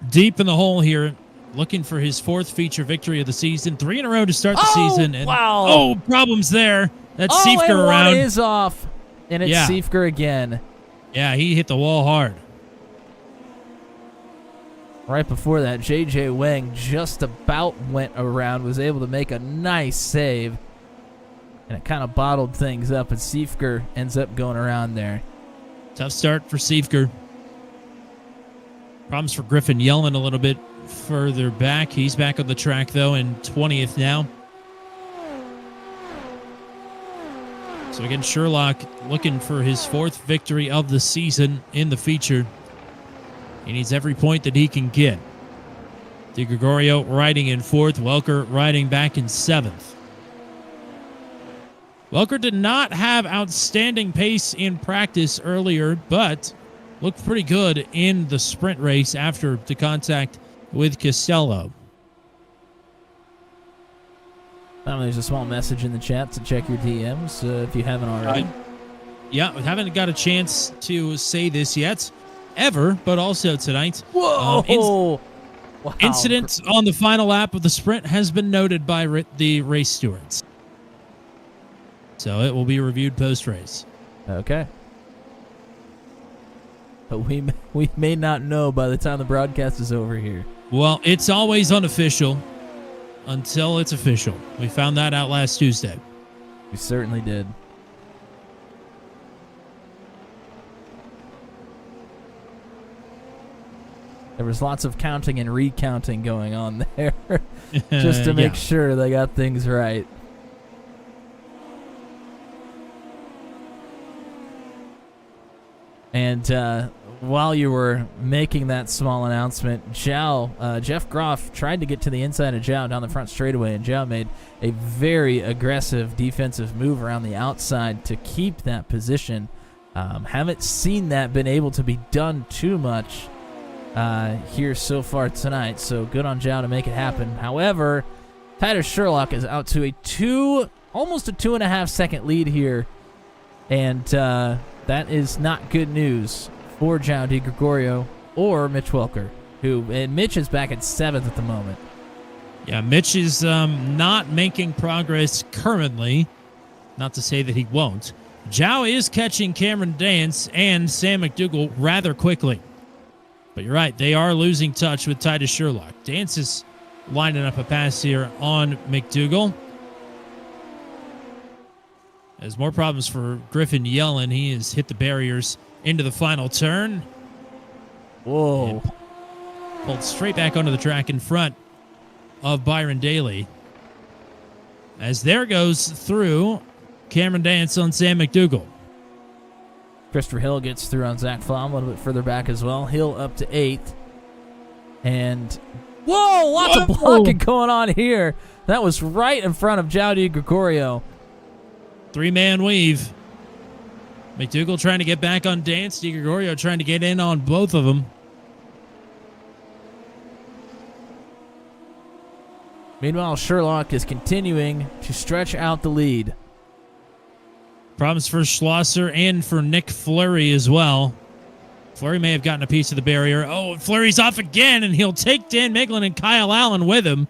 deep in the hole here, looking for his 4th feature victory of the season. 3 in a row to start the season. And, wow. Oh, problems there. That's Oh, Siefker and around. one is off. And it's Yeah. Siefker again. Yeah, he hit the wall hard. Right before that, J.J. Wang just about went around, was able to make a nice save. And it kind of bottled things up, and Siefker ends up going around there. Tough start for Siefker. Problems for Griffin Yellen a little bit further back. He's back on the track, though, in 20th now. So again, Sherlock looking for his 4th victory of the season in the feature. He needs every point that he can get. De Gregorio riding in 4th. Welker riding back in 7th. Welker did not have outstanding pace in practice earlier, but looked pretty good in the sprint race after the contact with Costello. There's a small message in the chat to check your DMs if you haven't already. Yeah, we haven't got a chance to say this yet, ever, but also tonight. Whoa! Wow. Incident on the final lap of the sprint has been noted by the race stewards. So it will be reviewed post-race. Okay. But we may not know by the time the broadcast is over here. Well, it's always unofficial until it's official. We found that out last Tuesday. We certainly did. There was lots of counting and recounting going on there just to make sure they got things right. And while you were making that small announcement, Jeff Groff tried to get to the inside of Zhao down the front straightaway, and Zhao made a very aggressive defensive move around the outside to keep that position. Haven't seen that been able to be done too much here so far tonight, so good on Zhao to make it happen. However, Titus Sherlock is out to almost a 2.5 second lead here, and that is not good news for Zhao Di Gregorio or Mitch Welker, and Mitch is back at 7th at the moment. Yeah, Mitch is not making progress currently. Not to say that he won't. Zhao is catching Cameron Dance and Sam McDougall rather quickly. But you're right, they are losing touch with Titus Sherlock. Dance is lining up a pass here on McDougall. There's more problems for Griffin Yellen. He has hit the barriers into the final turn. Whoa. And pulled straight back onto the track in front of Byron Daly. As there goes through Cameron Dance on Sam McDougall. Christopher Hill gets through on Zach Flom a little bit further back as well. Hill up to 8th. And, whoa, lots of blocking going on here. That was right in front of Zhao Di Gregorio. 3-man weave. McDougall trying to get back on Dance. Di Gregorio trying to get in on both of them. Meanwhile, Sherlock is continuing to stretch out the lead. Problems for Schlosser and for Nick Fleury as well. Fleury may have gotten a piece of the barrier. Oh, Fleury's off again, and he'll take Dan Miglin and Kyle Allen with him.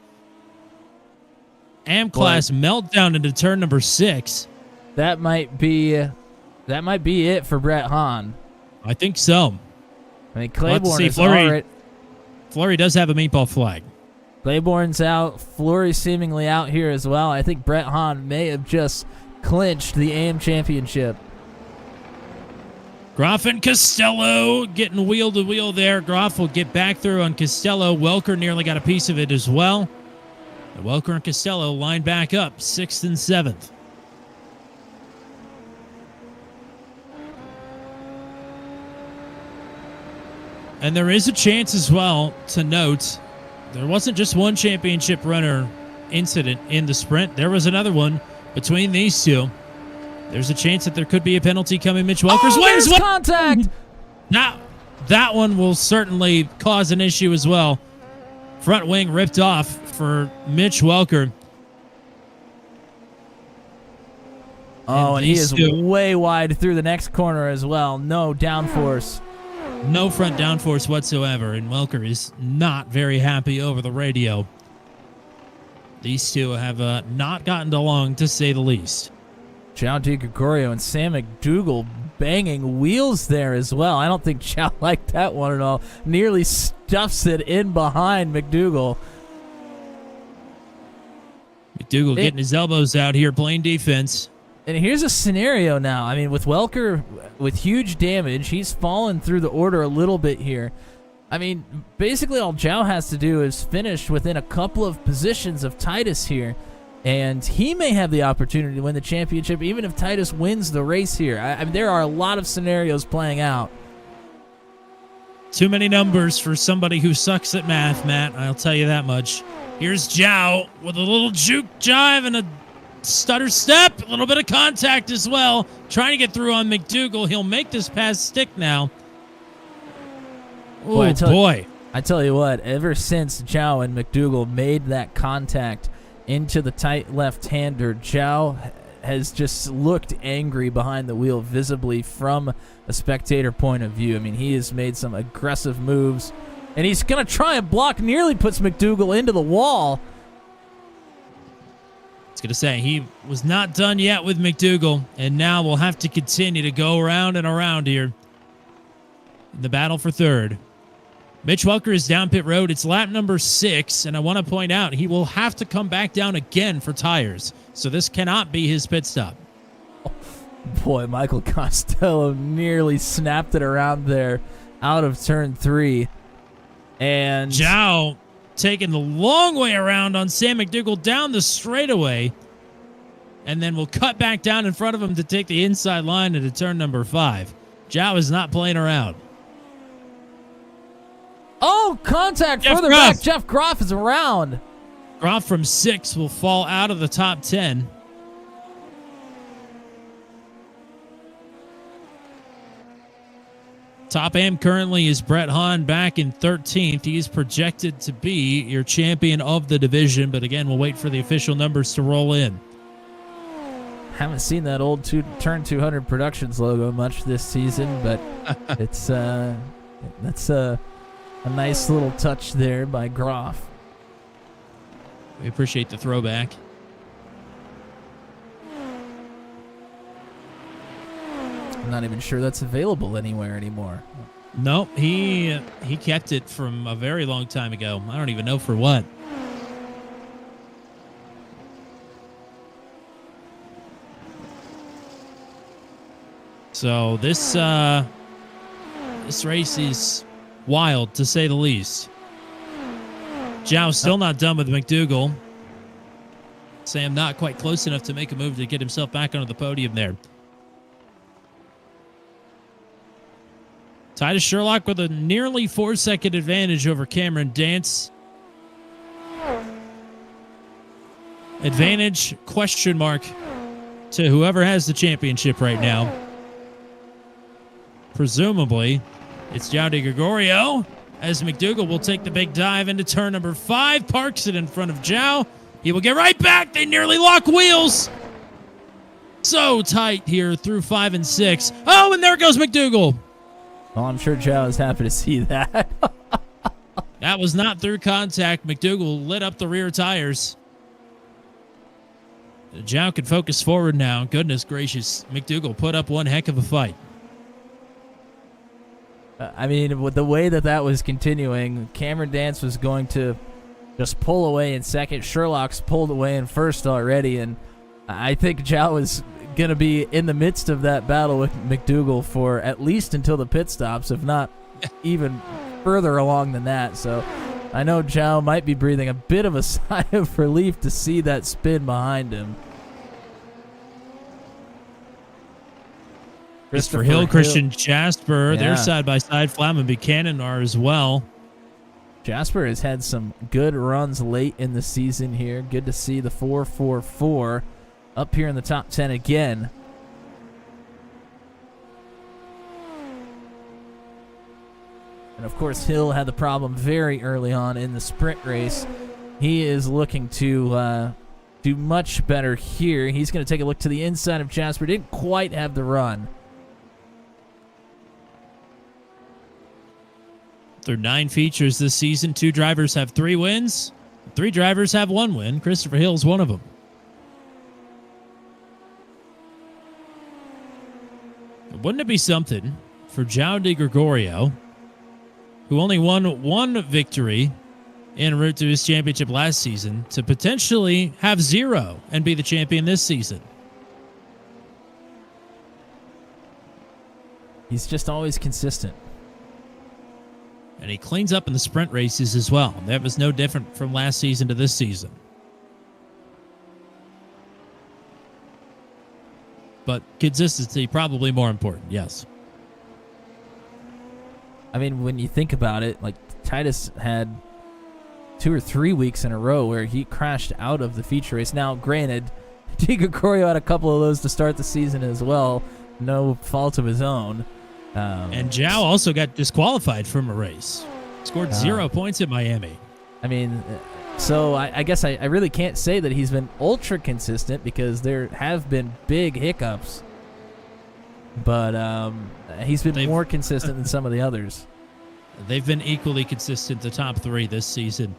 M-Class meltdown into turn number 6. That might be it for Brett Hahn. I think so. I mean, Claiborne is Fleury does have a meatball flag. Claiborne's out. Fleury's seemingly out here as well. I think Brett Hahn may have just clinched the AM championship. Groff and Costello getting wheel to wheel there. Groff will get back through on Costello. Welker nearly got a piece of it as well. And Welker and Costello line back up, 6th and 7th. And there is a chance as well to note, there wasn't just one championship runner incident in the sprint. There was another one between these two. There's a chance that there could be a penalty coming Mitch Welker's way as well. Contact! Now, that one will certainly cause an issue as well. Front wing ripped off for Mitch Welker. Oh, and he is way wide through the next corner as well. No downforce no front downforce whatsoever, and Welker is not very happy over the radio. These two have not gotten along, to say the least. João De Gregorio and Sam McDougal banging wheels there as well. I don't think João liked that one at all. Nearly stuffs it in behind McDougal. McDougal getting his elbows out here, playing defense. And here's a scenario now. I mean, with Welker with huge damage, he's fallen through the order a little bit here. I mean, basically all João has to do is finish within a couple of positions of Titus here, and he may have the opportunity to win the championship even if Titus wins the race here. I mean, there are a lot of scenarios playing out. Too many numbers for somebody who sucks at math, Matt. I'll tell you that much. Here's João with a little juke jive and a stutter step. A little bit of contact as well. Trying to get through on McDougal. He'll make this pass stick now. Oh, boy. I tell you what, ever since João and McDougal made that contact into the tight left-hander, João has just looked angry behind the wheel visibly from a spectator point of view. I mean, he has made some aggressive moves, and he's going to try and block, nearly puts McDougal into the wall. I was going to say, he was not done yet with McDougal, and now we'll have to continue to go around and around here in the battle for third. Mitch Welker is down pit road. It's lap number 6, and I want to point out he will have to come back down again for tires, so this cannot be his pit stop. Boy, Michael Costello nearly snapped it around there out of turn 3. And João taking the long way around on Sam McDougal down the straightaway, and then we'll cut back down in front of him to take the inside line into turn number 5. João is not playing around. Oh, contact further back. Jeff Groff is around. Groff from 6 will fall out of the top 10. Top AM currently is Brett Hahn back in 13th. He's projected to be your champion of the division, but again, we'll wait for the official numbers to roll in. Haven't seen that old Turn 200 Productions logo much this season, but it's that's a nice little touch there by Groff. We appreciate the throwback. I'm not even sure that's available anywhere anymore. No, he kept it from a very long time ago. I don't even know for what. So this race is wild, to say the least. João still not done with McDougal. Sam not quite close enough to make a move to get himself back onto the podium there. Titus Sherlock with a nearly 4-second advantage over Cameron Dance. Advantage, question mark, to whoever has the championship right now. Presumably, it's João De Gregorio, as McDougal will take the big dive into turn number 5, parks it in front of João. He will get right back. They nearly lock wheels. So tight here through 5 and 6. Oh, and there goes McDougal. Well, I'm sure João is happy to see that. That was not through contact. McDougal lit up the rear tires. João can focus forward now. Goodness gracious. McDougal put up one heck of a fight. I mean, with the way that was continuing, Cameron Dance was going to just pull away in second. Sherlock's pulled away in first already, and I think João is going to be in the midst of that battle with McDougal for at least until the pit stops, if not even further along than that. So I know João might be breathing a bit of a sigh of relief to see that spin behind him. Christopher Hill, Christian Jasper, they're side by side. Flaman Buchanan are as well. Jasper has had some good runs late in the season here. Good to see the 4.44 up here in the top 10 again. And of course, Hill had the problem very early on in the sprint race. He is looking to do much better here. He's going to take a look to the inside of Jasper. Didn't quite have the run. Through 9 features this season, 2 drivers have 3 wins. 3 drivers have 1 win. Christopher Hill's one of them. Wouldn't it be something for João de Gregorio, who only won 1 victory en route to his championship last season, to potentially have 0 and be the champion this season? He's just always consistent. And he cleans up in the sprint races as well. That was no different from last season to this season. But consistency probably more important, yes. I mean, when you think about it, like Titus had 2 or 3 weeks in a row where he crashed out of the feature race. Now, granted, De Gregorio had a couple of those to start the season as well. No fault of his own. And João also got disqualified from a race. Scored 0 points at Miami. I mean, so I guess I really can't say that he's been ultra consistent because there have been big hiccups. But he's been more consistent than some of the others. They've been equally consistent, the top 3 this season.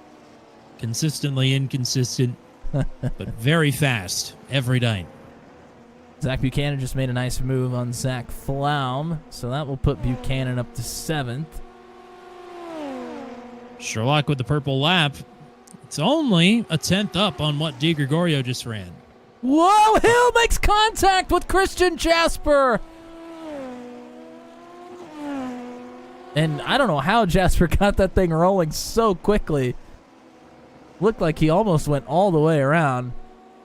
Consistently inconsistent, but very fast every night. Zach Buchanan just made a nice move on Zach Flaum, so that will put Buchanan up to 7th. Sherlock with the purple lap. It's only a 10th up on what De Gregorio just ran. Whoa, Hill makes contact with Christian Jasper. And I don't know how Jasper got that thing rolling so quickly. Looked like he almost went all the way around.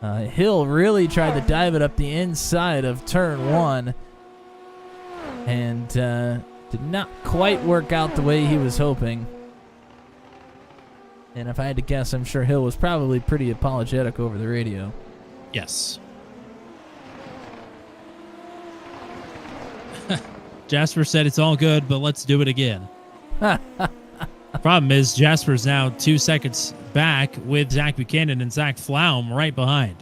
Hill really tried to dive it up the inside of turn 1 and did not quite work out the way he was hoping. And if I had to guess, I'm sure Hill was probably pretty apologetic over the radio. Yes. Jasper said it's all good, but let's do it again. Problem is, Jasper's now 2 seconds back with Zach Buchanan and Zach Flaum right behind.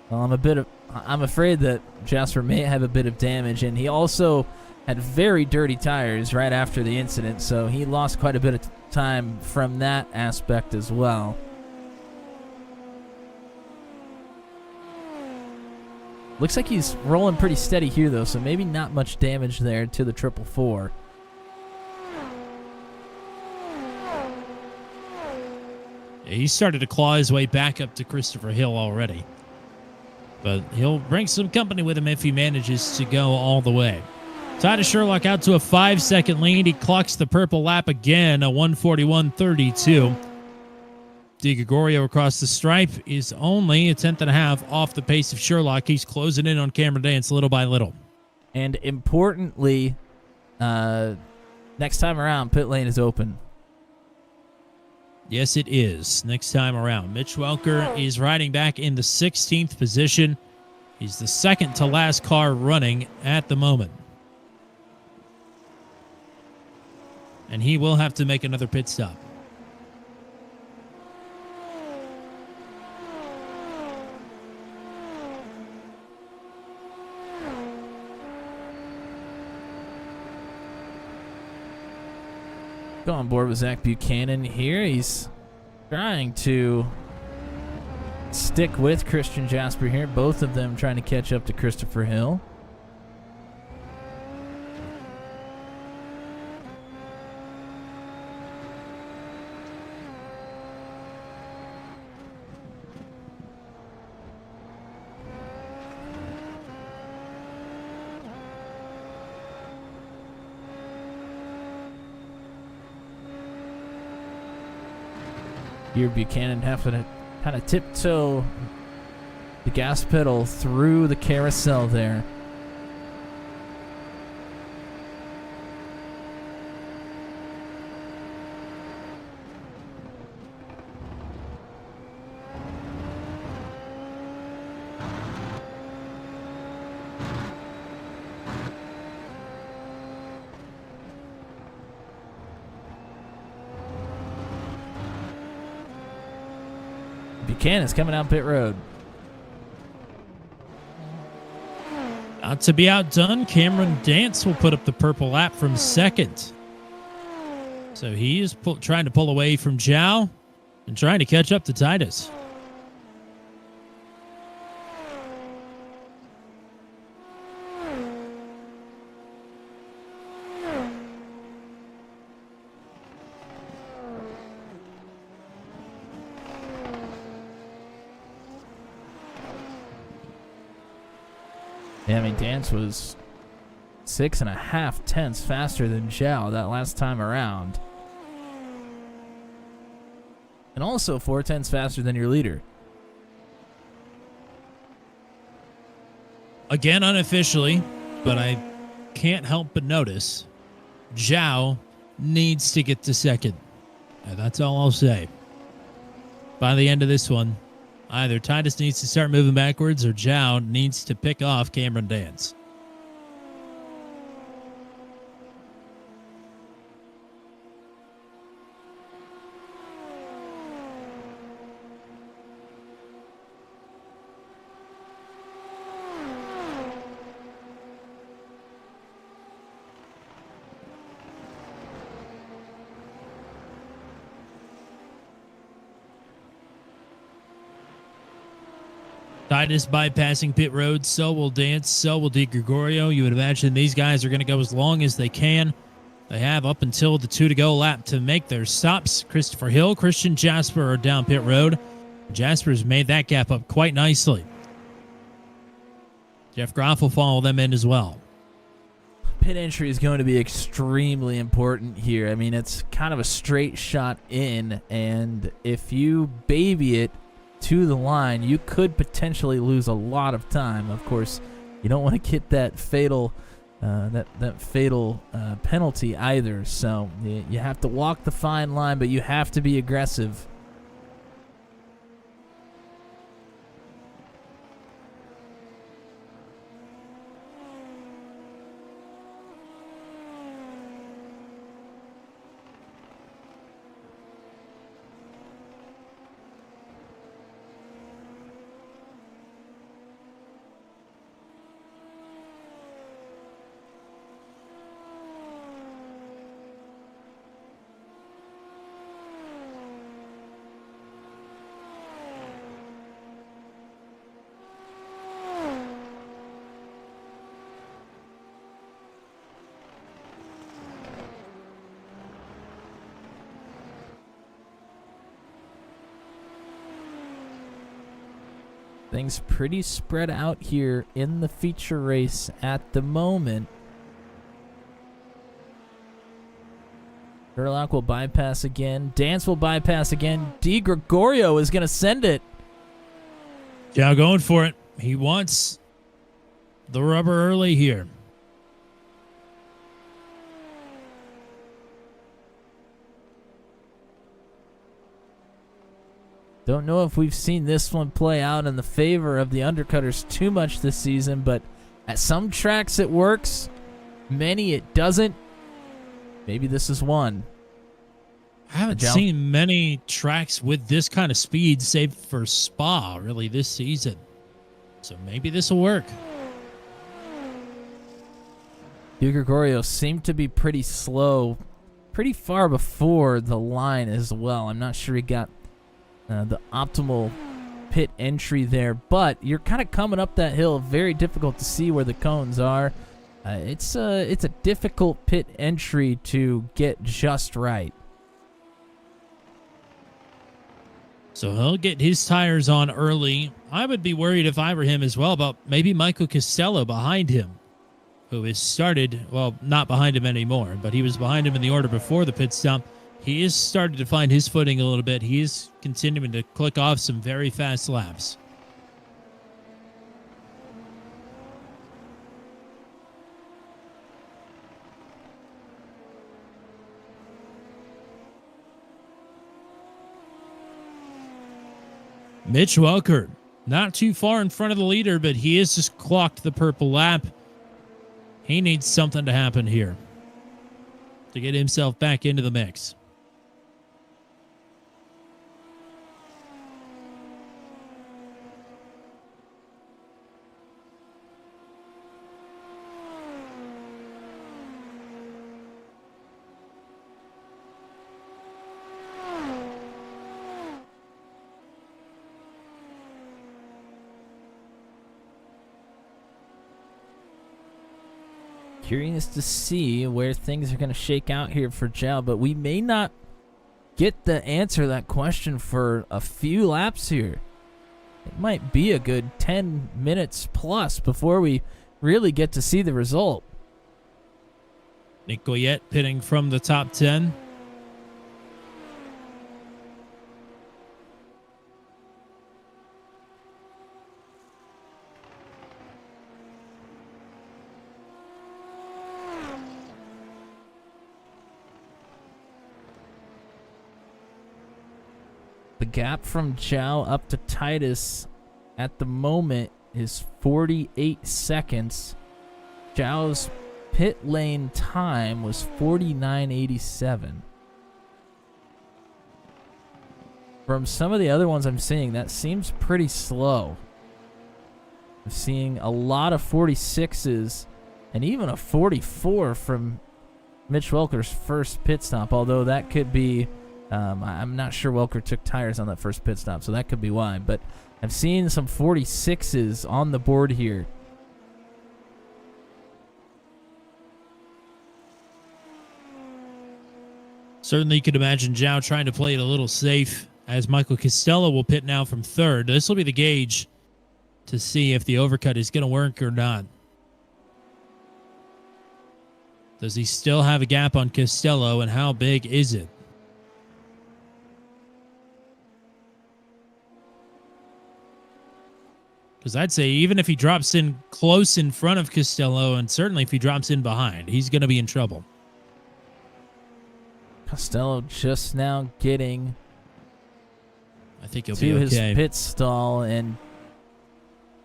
Well, I'm afraid that Jasper may have a bit of damage, and he also had very dirty tires right after the incident, so he lost quite a bit of time from that aspect as well. Looks like he's rolling pretty steady here, though, so maybe not much damage there to the 444. He started to claw his way back up to Christopher Hill already. But he'll bring some company with him if he manages to go all the way. Titus Sherlock out to a 5-second lead. He clocks the purple lap again, a 1:41.32. De Gregorio across the stripe is only a 10th and a half off the pace of Sherlock. He's closing in on Cameron Dance little by little. And importantly, next time around, pit lane is open. Yes, it is. Next time around. Mitch Welker is riding back in the 16th position. He's the second to last car running at the moment. And he will have to make another pit stop. Go on board with Zach Buchanan here. He's trying to stick with Christian Jasper here. Both of them trying to catch up to Christopher Hill. Here Buchanan having to kind of tiptoe the gas pedal through the carousel there. Buchanan's coming out pit road. Not to be outdone, Cameron Dance will put up the purple lap from second. So he is trying to pull away from Zhao and trying to catch up to Titus. Yeah, I mean, Dance was 6.5 tenths faster than Zhao that last time around. And also 4 tenths faster than your leader. Again, unofficially, but I can't help but notice Zhao needs to get to second. And that's all I'll say. By the end of this one, either Titus needs to start moving backwards or Zhao needs to pick off Cameron Dance. Titus bypassing pit road, so will Dance, so will Di Gregorio. You would imagine these guys are going to go as long as they can. They have up until the 2 to go lap to make their stops. Christopher Hill, Christian Jasper are down pit road. Jasper's made that gap up quite nicely. Jeff Groff will follow them in as well. Pit entry is going to be extremely important here. I mean, it's kind of a straight shot in, and if you baby it to the line, you could potentially lose a lot of time. Of course, you don't want to get that fatal penalty either. So you have to walk the fine line, but you have to be aggressive. Things pretty spread out here in the feature race at the moment. Sherlock will bypass again. Dance will bypass again. Di Gregorio is going to send it. Yeah, going for it. He wants the rubber early here. Don't know if we've seen this one play out in the favor of the undercutters too much this season, but at some tracks it works. Many it doesn't. Maybe this is one. I haven't seen many tracks with this kind of speed, save for Spa, really, this season. So maybe this will work. Di Gregorio seemed to be pretty slow, pretty far before the line as well. I'm not sure he got the optimal pit entry there, but you're kind of coming up that hill. Very difficult to see where the cones are. It's a difficult pit entry to get just right. So he'll get his tires on early. I would be worried if I were him as well about maybe Michael Costello behind him, who has started, well, not behind him anymore, but he was behind him in the order before the pit stop. He is starting to find his footing a little bit. He is continuing to click off some very fast laps. Mitch Welker, not too far in front of the leader, but he has just clocked the purple lap. He needs something to happen here to get himself back into the mix. Curious to see where things are going to shake out here for Zhao, but we may not get the answer to that question for a few laps here. It might be a good 10 minutes plus before we really get to see the result. Nick Goyette pitting from the top 10. The gap from Zhao up to Titus at the moment is 48 seconds. Zhao's pit lane time was 49.87. From some of the other ones I'm seeing, that seems pretty slow. I'm seeing a lot of 46s and even a 44 from Mitch Welker's first pit stop, although that could be... I'm not sure Welker took tires on that first pit stop, so that could be why. But I'm seeing some 46s on the board here. Certainly you could imagine Zhao trying to play it a little safe, as Michael Costello will pit now from third. This will be the gauge to see if the overcut is going to work or not. Does he still have a gap on Costello, and how big is it? Because I'd say even if he drops in close in front of Costello, and certainly if he drops in behind, he's going to be in trouble. Costello just now getting I think he'll to be okay. his pit stall, and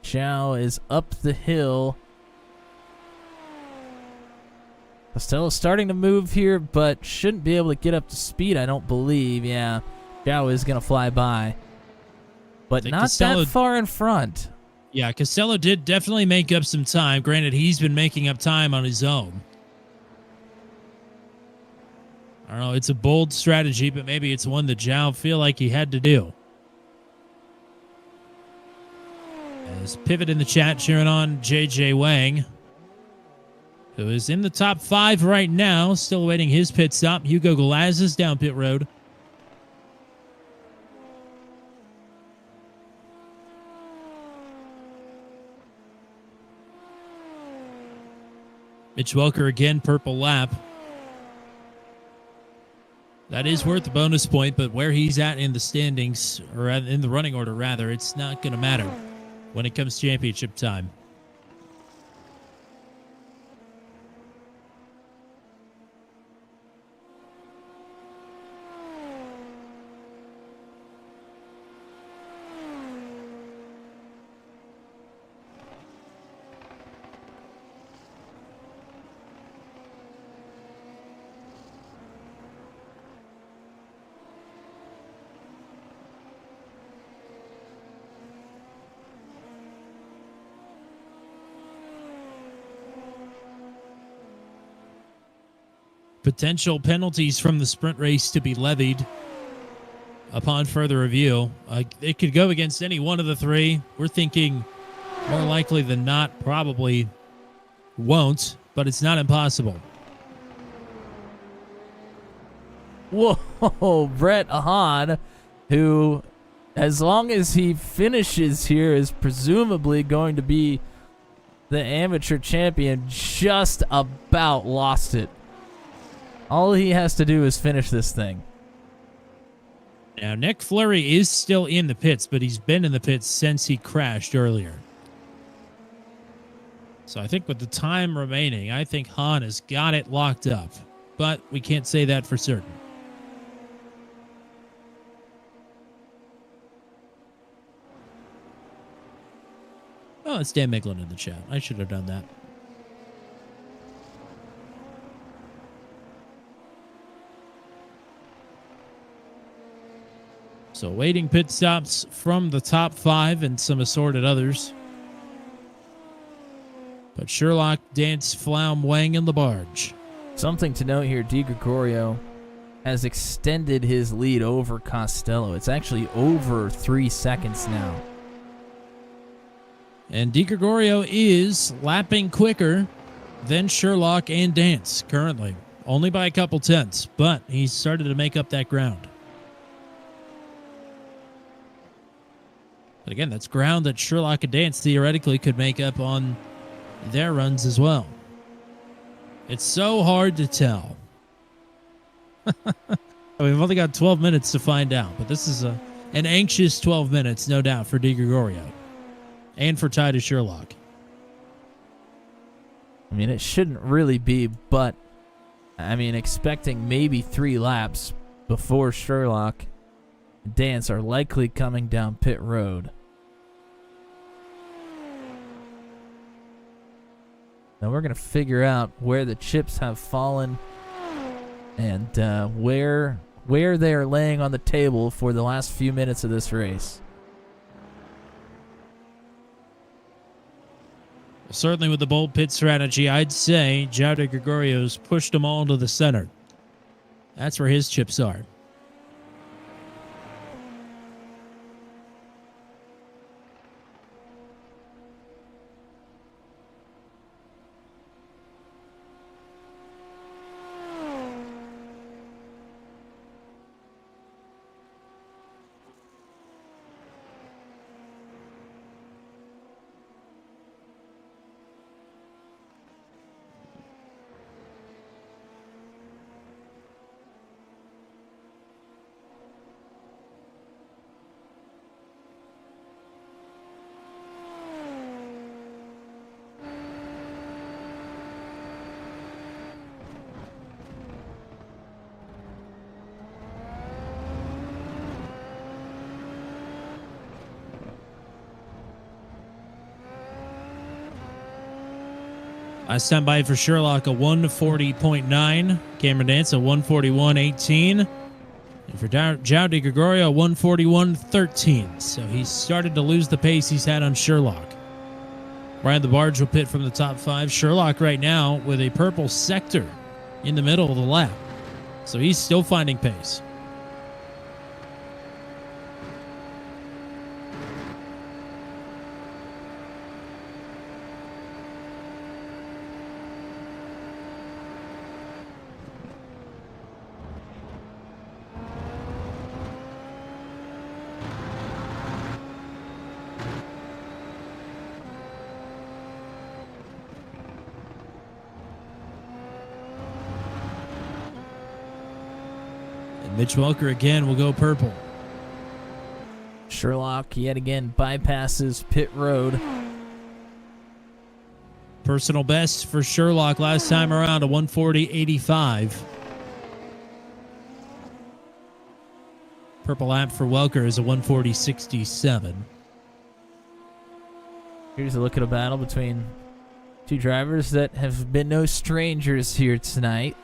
Zhao is up the hill. Costello's starting to move here, but shouldn't be able to get up to speed, I don't believe. Yeah, Zhao is going to fly by. But not Costello, that far in front. Yeah, Costello did definitely make up some time. Granted, he's been making up time on his own. I don't know, it's a bold strategy, but maybe it's one that Zhao feel like he had to do. As Pivot in the chat cheering on JJ Wang, who is in the top 5 right now, still awaiting his pit stop. Hugo Galaz is down pit road. Mitch Welker again, purple lap. That is worth a bonus point, but where he's at in the standings, or in the running order rather, it's not going to matter when it comes championship time. Potential penalties from the sprint race to be levied upon further review. It could go against any one of the three. We're thinking more likely than not probably won't, but it's not impossible. Whoa, Brett Hahn, who, as long as he finishes here, is presumably going to be the amateur champion, just about lost it. All he has to do is finish this thing. Now, Nick Fleury is still in the pits, but he's been in the pits since he crashed earlier. So I think with the time remaining, I think Hahn has got it locked up. But we can't say that for certain. Oh, it's Dan Miglin in the chat. I should have done that. So waiting pit stops from the top 5 and some assorted others. But Sherlock, Dance, Flaum, Wang, and LaBarge. Something to note here, Di Gregorio has extended his lead over Costello. It's actually over 3 seconds now. And Di Gregorio is lapping quicker then Sherlock and Dance currently. Only by a couple tenths, but he's started to make up that ground. But again, that's ground that Sherlock and Dance theoretically could make up on their runs as well. It's so hard to tell. We've only got 12 minutes to find out, but this is an anxious 12 minutes, no doubt, for DiGregorio and for Titus Sherlock. I mean, it shouldn't really be, but I mean, expecting maybe 3 laps before Sherlock and Dance are likely coming down pit road. Now we're going to figure out where the chips have fallen and where they're laying on the table for the last few minutes of this race. Certainly with the bold pit strategy, I'd say João DiGregorio's pushed them all to the center. That's where his chips are. I stand by for Sherlock a 140.9. Cameron Dance a 141.18. And for João DiGregorio a 141.13. So he's started to lose the pace he's had on Sherlock. Brian the Barge will pit from the top 5. Sherlock right now with a purple sector in the middle of the lap. So he's still finding pace. Mitch Welker again will go purple. Sherlock yet again bypasses pit road. Personal best for Sherlock last time around, a 140.85. Purple lap for Welker is a 140.67. Here's a look at a battle between two drivers that have been no strangers here tonight.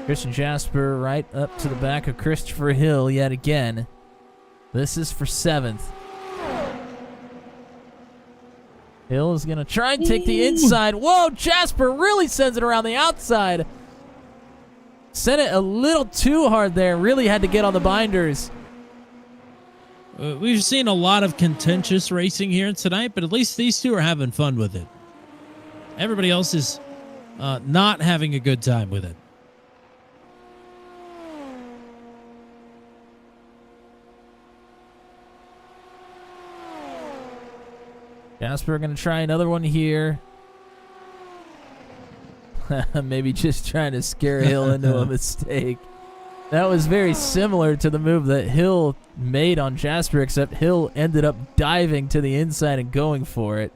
Christian Jasper right up to the back of Christopher Hill yet again. This is for 7th. Hill is going to try and take the inside. Whoa, Jasper really sends it around the outside. Sent it a little too hard there. Really had to get on the binders. We've seen a lot of contentious racing here tonight, but at least these two are having fun with it. Everybody else is not having a good time with it. Jasper going to try another one here. Maybe just trying to scare Hill into a mistake. That was very similar to the move that Hill made on Jasper, except Hill ended up diving to the inside and going for it.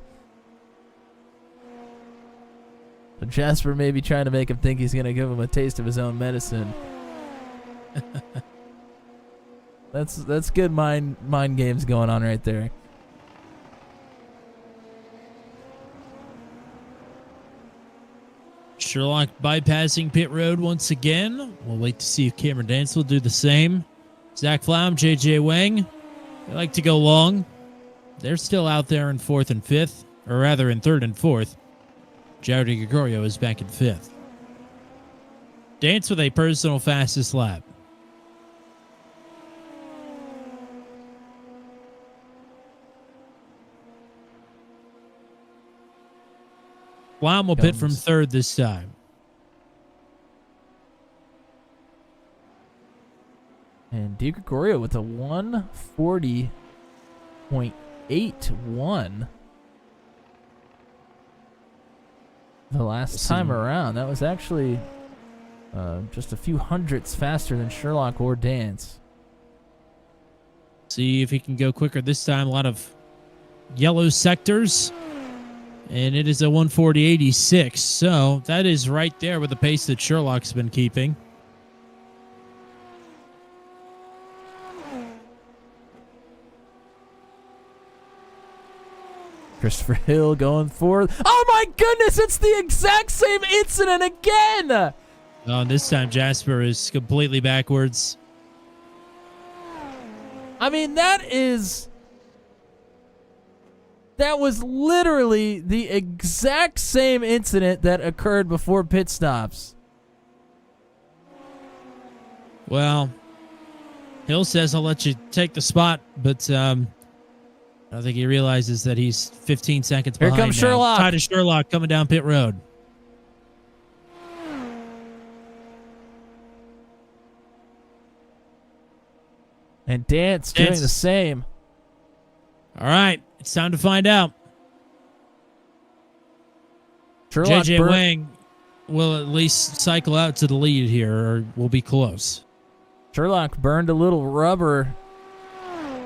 But Jasper may be trying to make him think he's going to give him a taste of his own medicine. That's good mind games going on right there. Sherlock bypassing pit road once again. We'll wait to see if Cameron Dance will do the same. Zach Flaum, JJ Wang, they like to go long. They're still out there in 4th and 5th, or rather in 3rd and 4th. João DiGregorio is back in 5th. Dance with a personal fastest lap. Flaum will pit from Comes- third this time. And DiGregorio with a 140.81 the last time around. That was actually just a few hundredths faster than Sherlock or Dance. See if he can go quicker this time. A lot of yellow sectors. And it is a 140.86. So that is right there with the pace that Sherlock's been keeping. Christopher Hill going forward. Oh my goodness, it's the exact same incident again! Oh, this time Jasper is completely backwards. I mean, that was literally the exact same incident that occurred before pit stops. Well, Hill says I'll let you take the spot, but I don't think he realizes that he's 15 seconds Here behind. comes Sherlock. Titus Sherlock coming down pit road. And Dance doing the same. All right, it's time to find out. Sherlock JJ Wang will at least cycle out to the lead here, or will be close. Sherlock burned a little rubber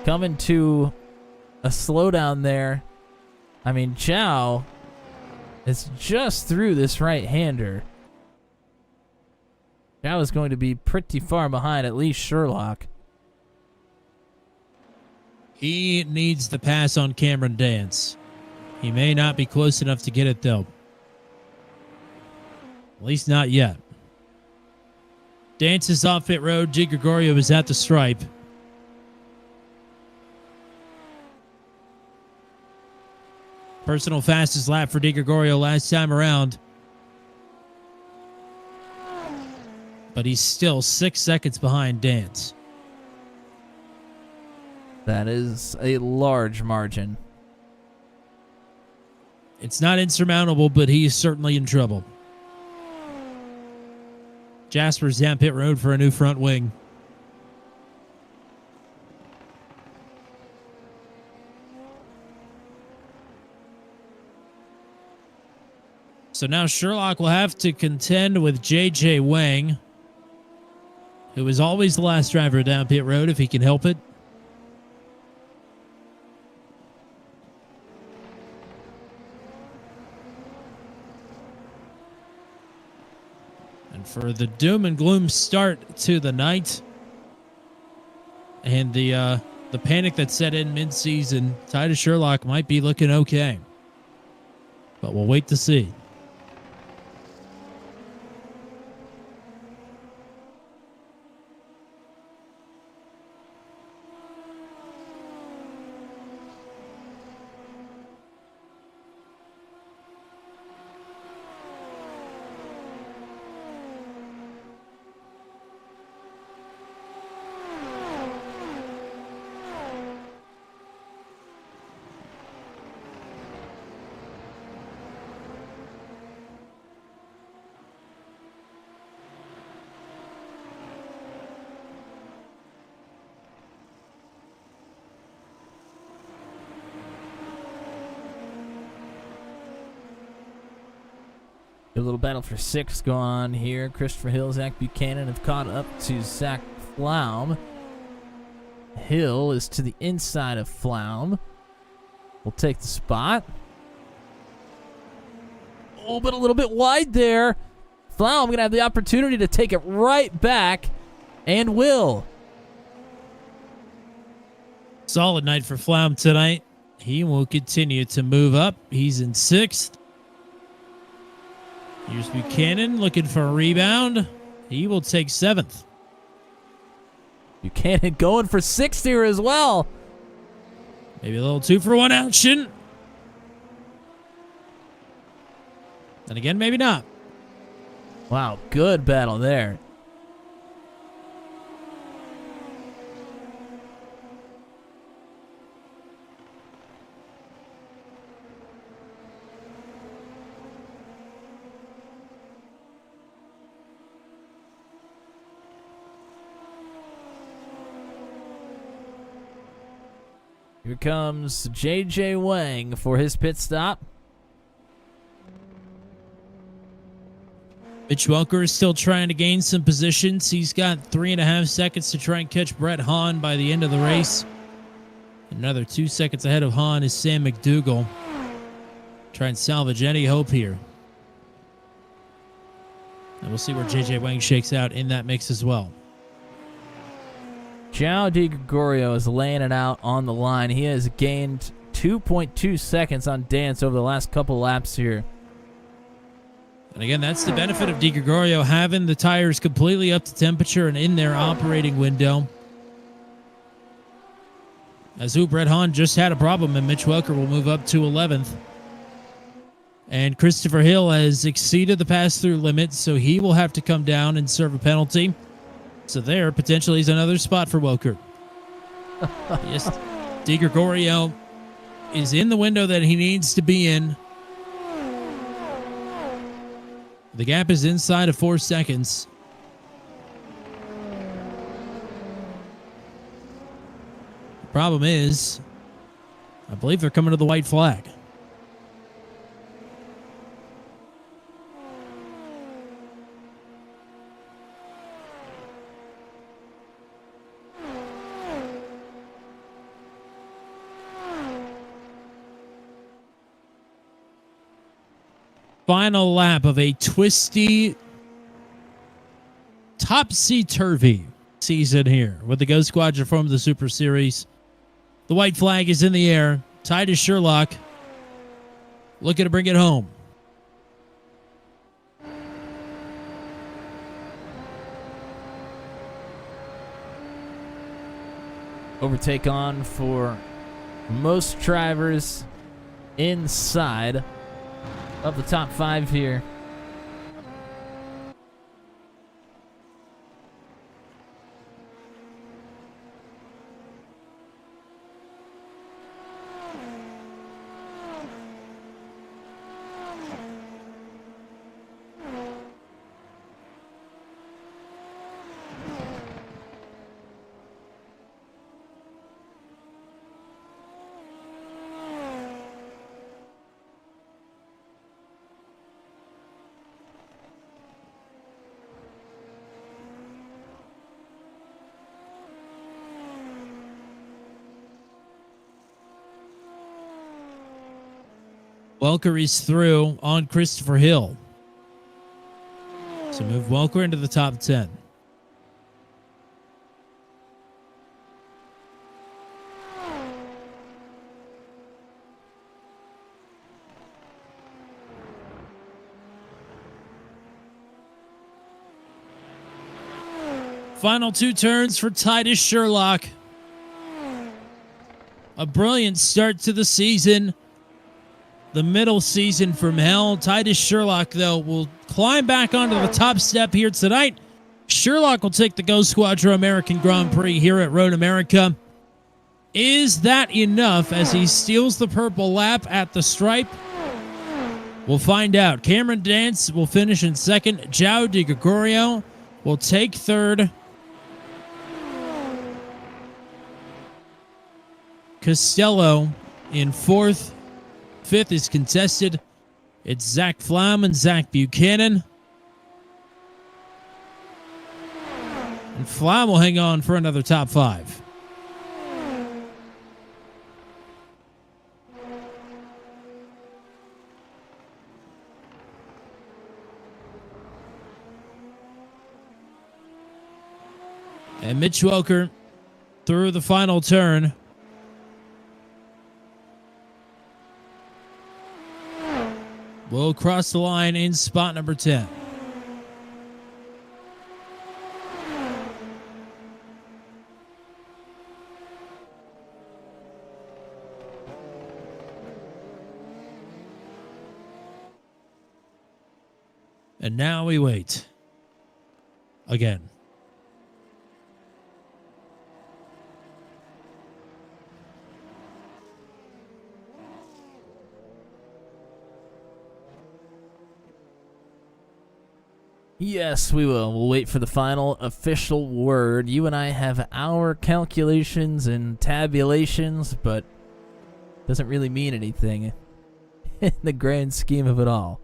coming to a slowdown there. I mean, Chow is just through this right-hander. Chow is going to be pretty far behind, at least Sherlock. He needs the pass on Cameron Dance. He may not be close enough to get it, though. At least not yet. Dance is off pit road. G. Gregorio is at the stripe. Personal fastest lap for Di Gregorio last time around. But he's still 6 seconds behind Dance. That is a large margin. It's not insurmountable, but he is certainly in trouble. Jasper's down pit road for a new front wing. So now Sherlock will have to contend with JJ Wang, who is always the last driver down pit road if he can help it. And for the doom and gloom start to the night and the panic that set in mid-season, Titus Sherlock might be looking okay. But we'll wait to see. A little battle for six going on here. Christopher Hill, Zach Buchanan have caught up to Zach Flaum. Hill is to the inside of Flaum. Will take the spot. Oh, but a little bit wide there. Flaum going to have the opportunity to take it right back, and will. Solid night for Flaum tonight. He will continue to move up. He's in sixth. Here's Buchanan looking for a rebound. He will take seventh. Buchanan going for sixth here as well. Maybe a little 2-for-1 action. And again, maybe not. Wow, good battle there. Here comes J.J. Wang for his pit stop. Mitch Welker is still trying to gain some positions. He's got 3.5 seconds to try and catch Brett Hahn by the end of the race. Another 2 seconds ahead of Hahn is Sam McDougall. Try and salvage any hope here. And we'll see where J.J. Wang shakes out in that mix as well. João de Gregorio is laying it out on the line. He has gained 2.2 seconds on Dance over the last couple laps here. And again, that's the benefit of De Gregorio, having the tires completely up to temperature and in their operating window. As Brett Hahn just had a problem, and Mitch Welker will move up to 11th. And Christopher Hill has exceeded the pass-through limit, so he will have to come down and serve a penalty. So there, potentially, is another spot for Welker. Yes, De Gregorio is in the window that he needs to be in. The gap is inside of 4 seconds. The problem is, I believe they're coming to the white flag. Final lap of a twisty, topsy-turvy season here with the GoSquadra from the Super Series. The white flag is in the air. Titus Sherlock looking to bring it home. Overtake on for most drivers inside of the top 5 here. Welker is through on Christopher Hill. So move Welker into the top 10. Final 2 turns for Titus Sherlock. A brilliant start to the season. The middle season from hell. Titus Sherlock, though, will climb back onto the top step here tonight. Sherlock will take the GoSquadra American Grand Prix here at Road America. Is that enough as he steals the purple lap at the stripe? We'll find out. Cameron Dance will finish in second. João de Gregorio will take third. Costello in fourth. Fifth is contested. It's Zach Flam and Zach Buchanan. And Flam will hang on for another top 5. And Mitch Welker through the final turn. Will cross the line in spot number 10. And now we wait. Again. Yes, we will. We'll wait for the final official word. You and I have our calculations and tabulations, but it doesn't really mean anything in the grand scheme of it all.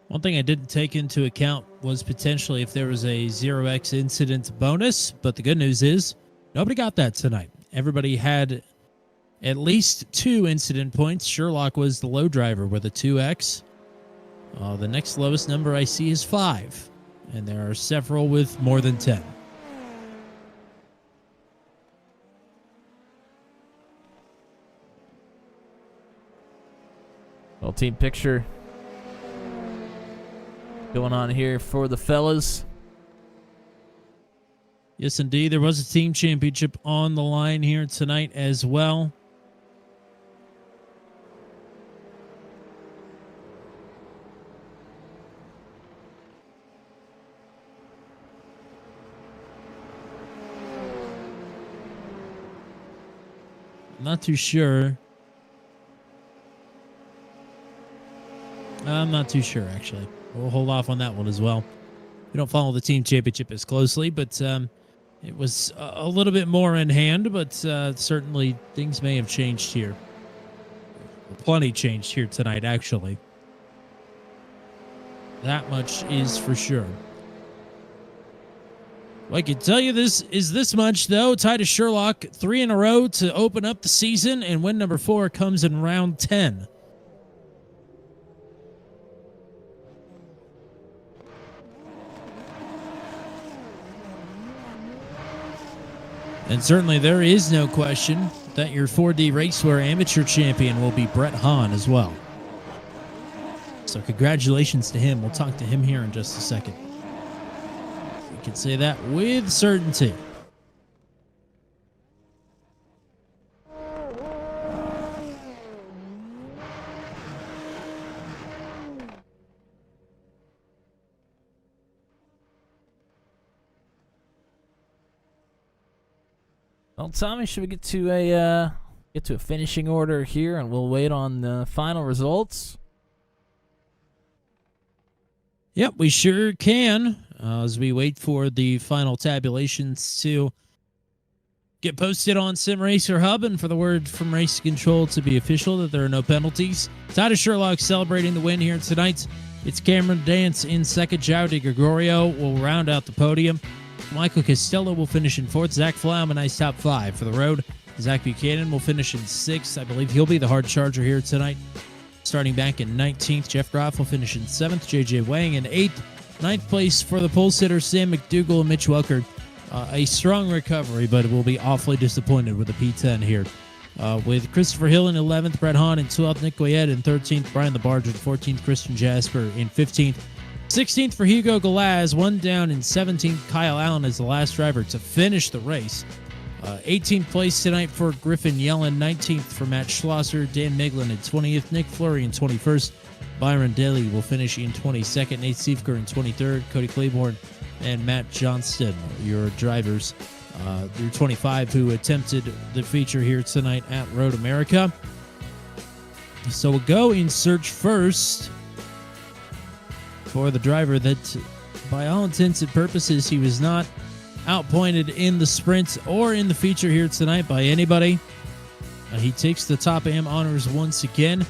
One thing I didn't take into account was potentially if there was a 0x incident bonus, but the good news is nobody got that tonight. Everybody had at least 2 incident points. Sherlock was the low driver with a 2x. The next lowest number I see is 5, and there are several with more than 10. Well, team picture going on here for the fellas. Yes, indeed. There was a team championship on the line here tonight as well. Not too sure. I'm not too sure, actually. We'll hold off on that one as well. We don't follow the team championship as closely, but it was a little bit more in hand, but certainly things may have changed here. Plenty changed here tonight, actually. That much is for sure. Well, I can tell you this much, though. Titus Sherlock, 3 in a row to open up the season, and win number 4 comes in round 10. And certainly there is no question that your 4D Racewear Amateur Champion will be Brett Hahn as well. So congratulations to him. We'll talk to him here in just a second. We can say that with certainty. Well, Tommy, should we get to a finishing order here, and we'll wait on the final results? Yep, we sure can. As we wait for the final tabulations to get posted on Sim Racer Hub, and for the word from Race Control to be official that there are no penalties. Titus Sherlock celebrating the win here tonight. It's Cameron Dance in second. João de Gregorio will round out the podium. Michael Costello will finish in 4th. Zach Flaum, a nice top 5 for the road. Zach Buchanan will finish in 6th. I believe he'll be the hard charger here tonight. Starting back in 19th, Jeff Groff will finish in 7th. J.J. Wang in 8th. 9th place for the pole sitter, Sam McDougall and Mitch Welker. A strong recovery, but will be awfully disappointed with the P10 here. With Christopher Hill in 11th, Brett Hahn in 12th, Nick Goyette in 13th, Brian LaBarge in 14th, Christian Jasper in 15th. 16th for Hugo Galaz, 1 down in 17th. Kyle Allen is the last driver to finish the race. 18th place tonight for Griffin Yellen, 19th for Matt Schlosser, Dan Miglin in 20th, Nick Fleury in 21st, Byron Daly will finish in 22nd, Nate Siefker in 23rd, Cody Claiborne and Matt Johnston, your drivers through 25 who attempted the feature here tonight at Road America. So we'll go in search first for the driver that, by all intents and purposes, he was not outpointed in the sprint or in the feature here tonight by anybody. He takes the top AM honors once again.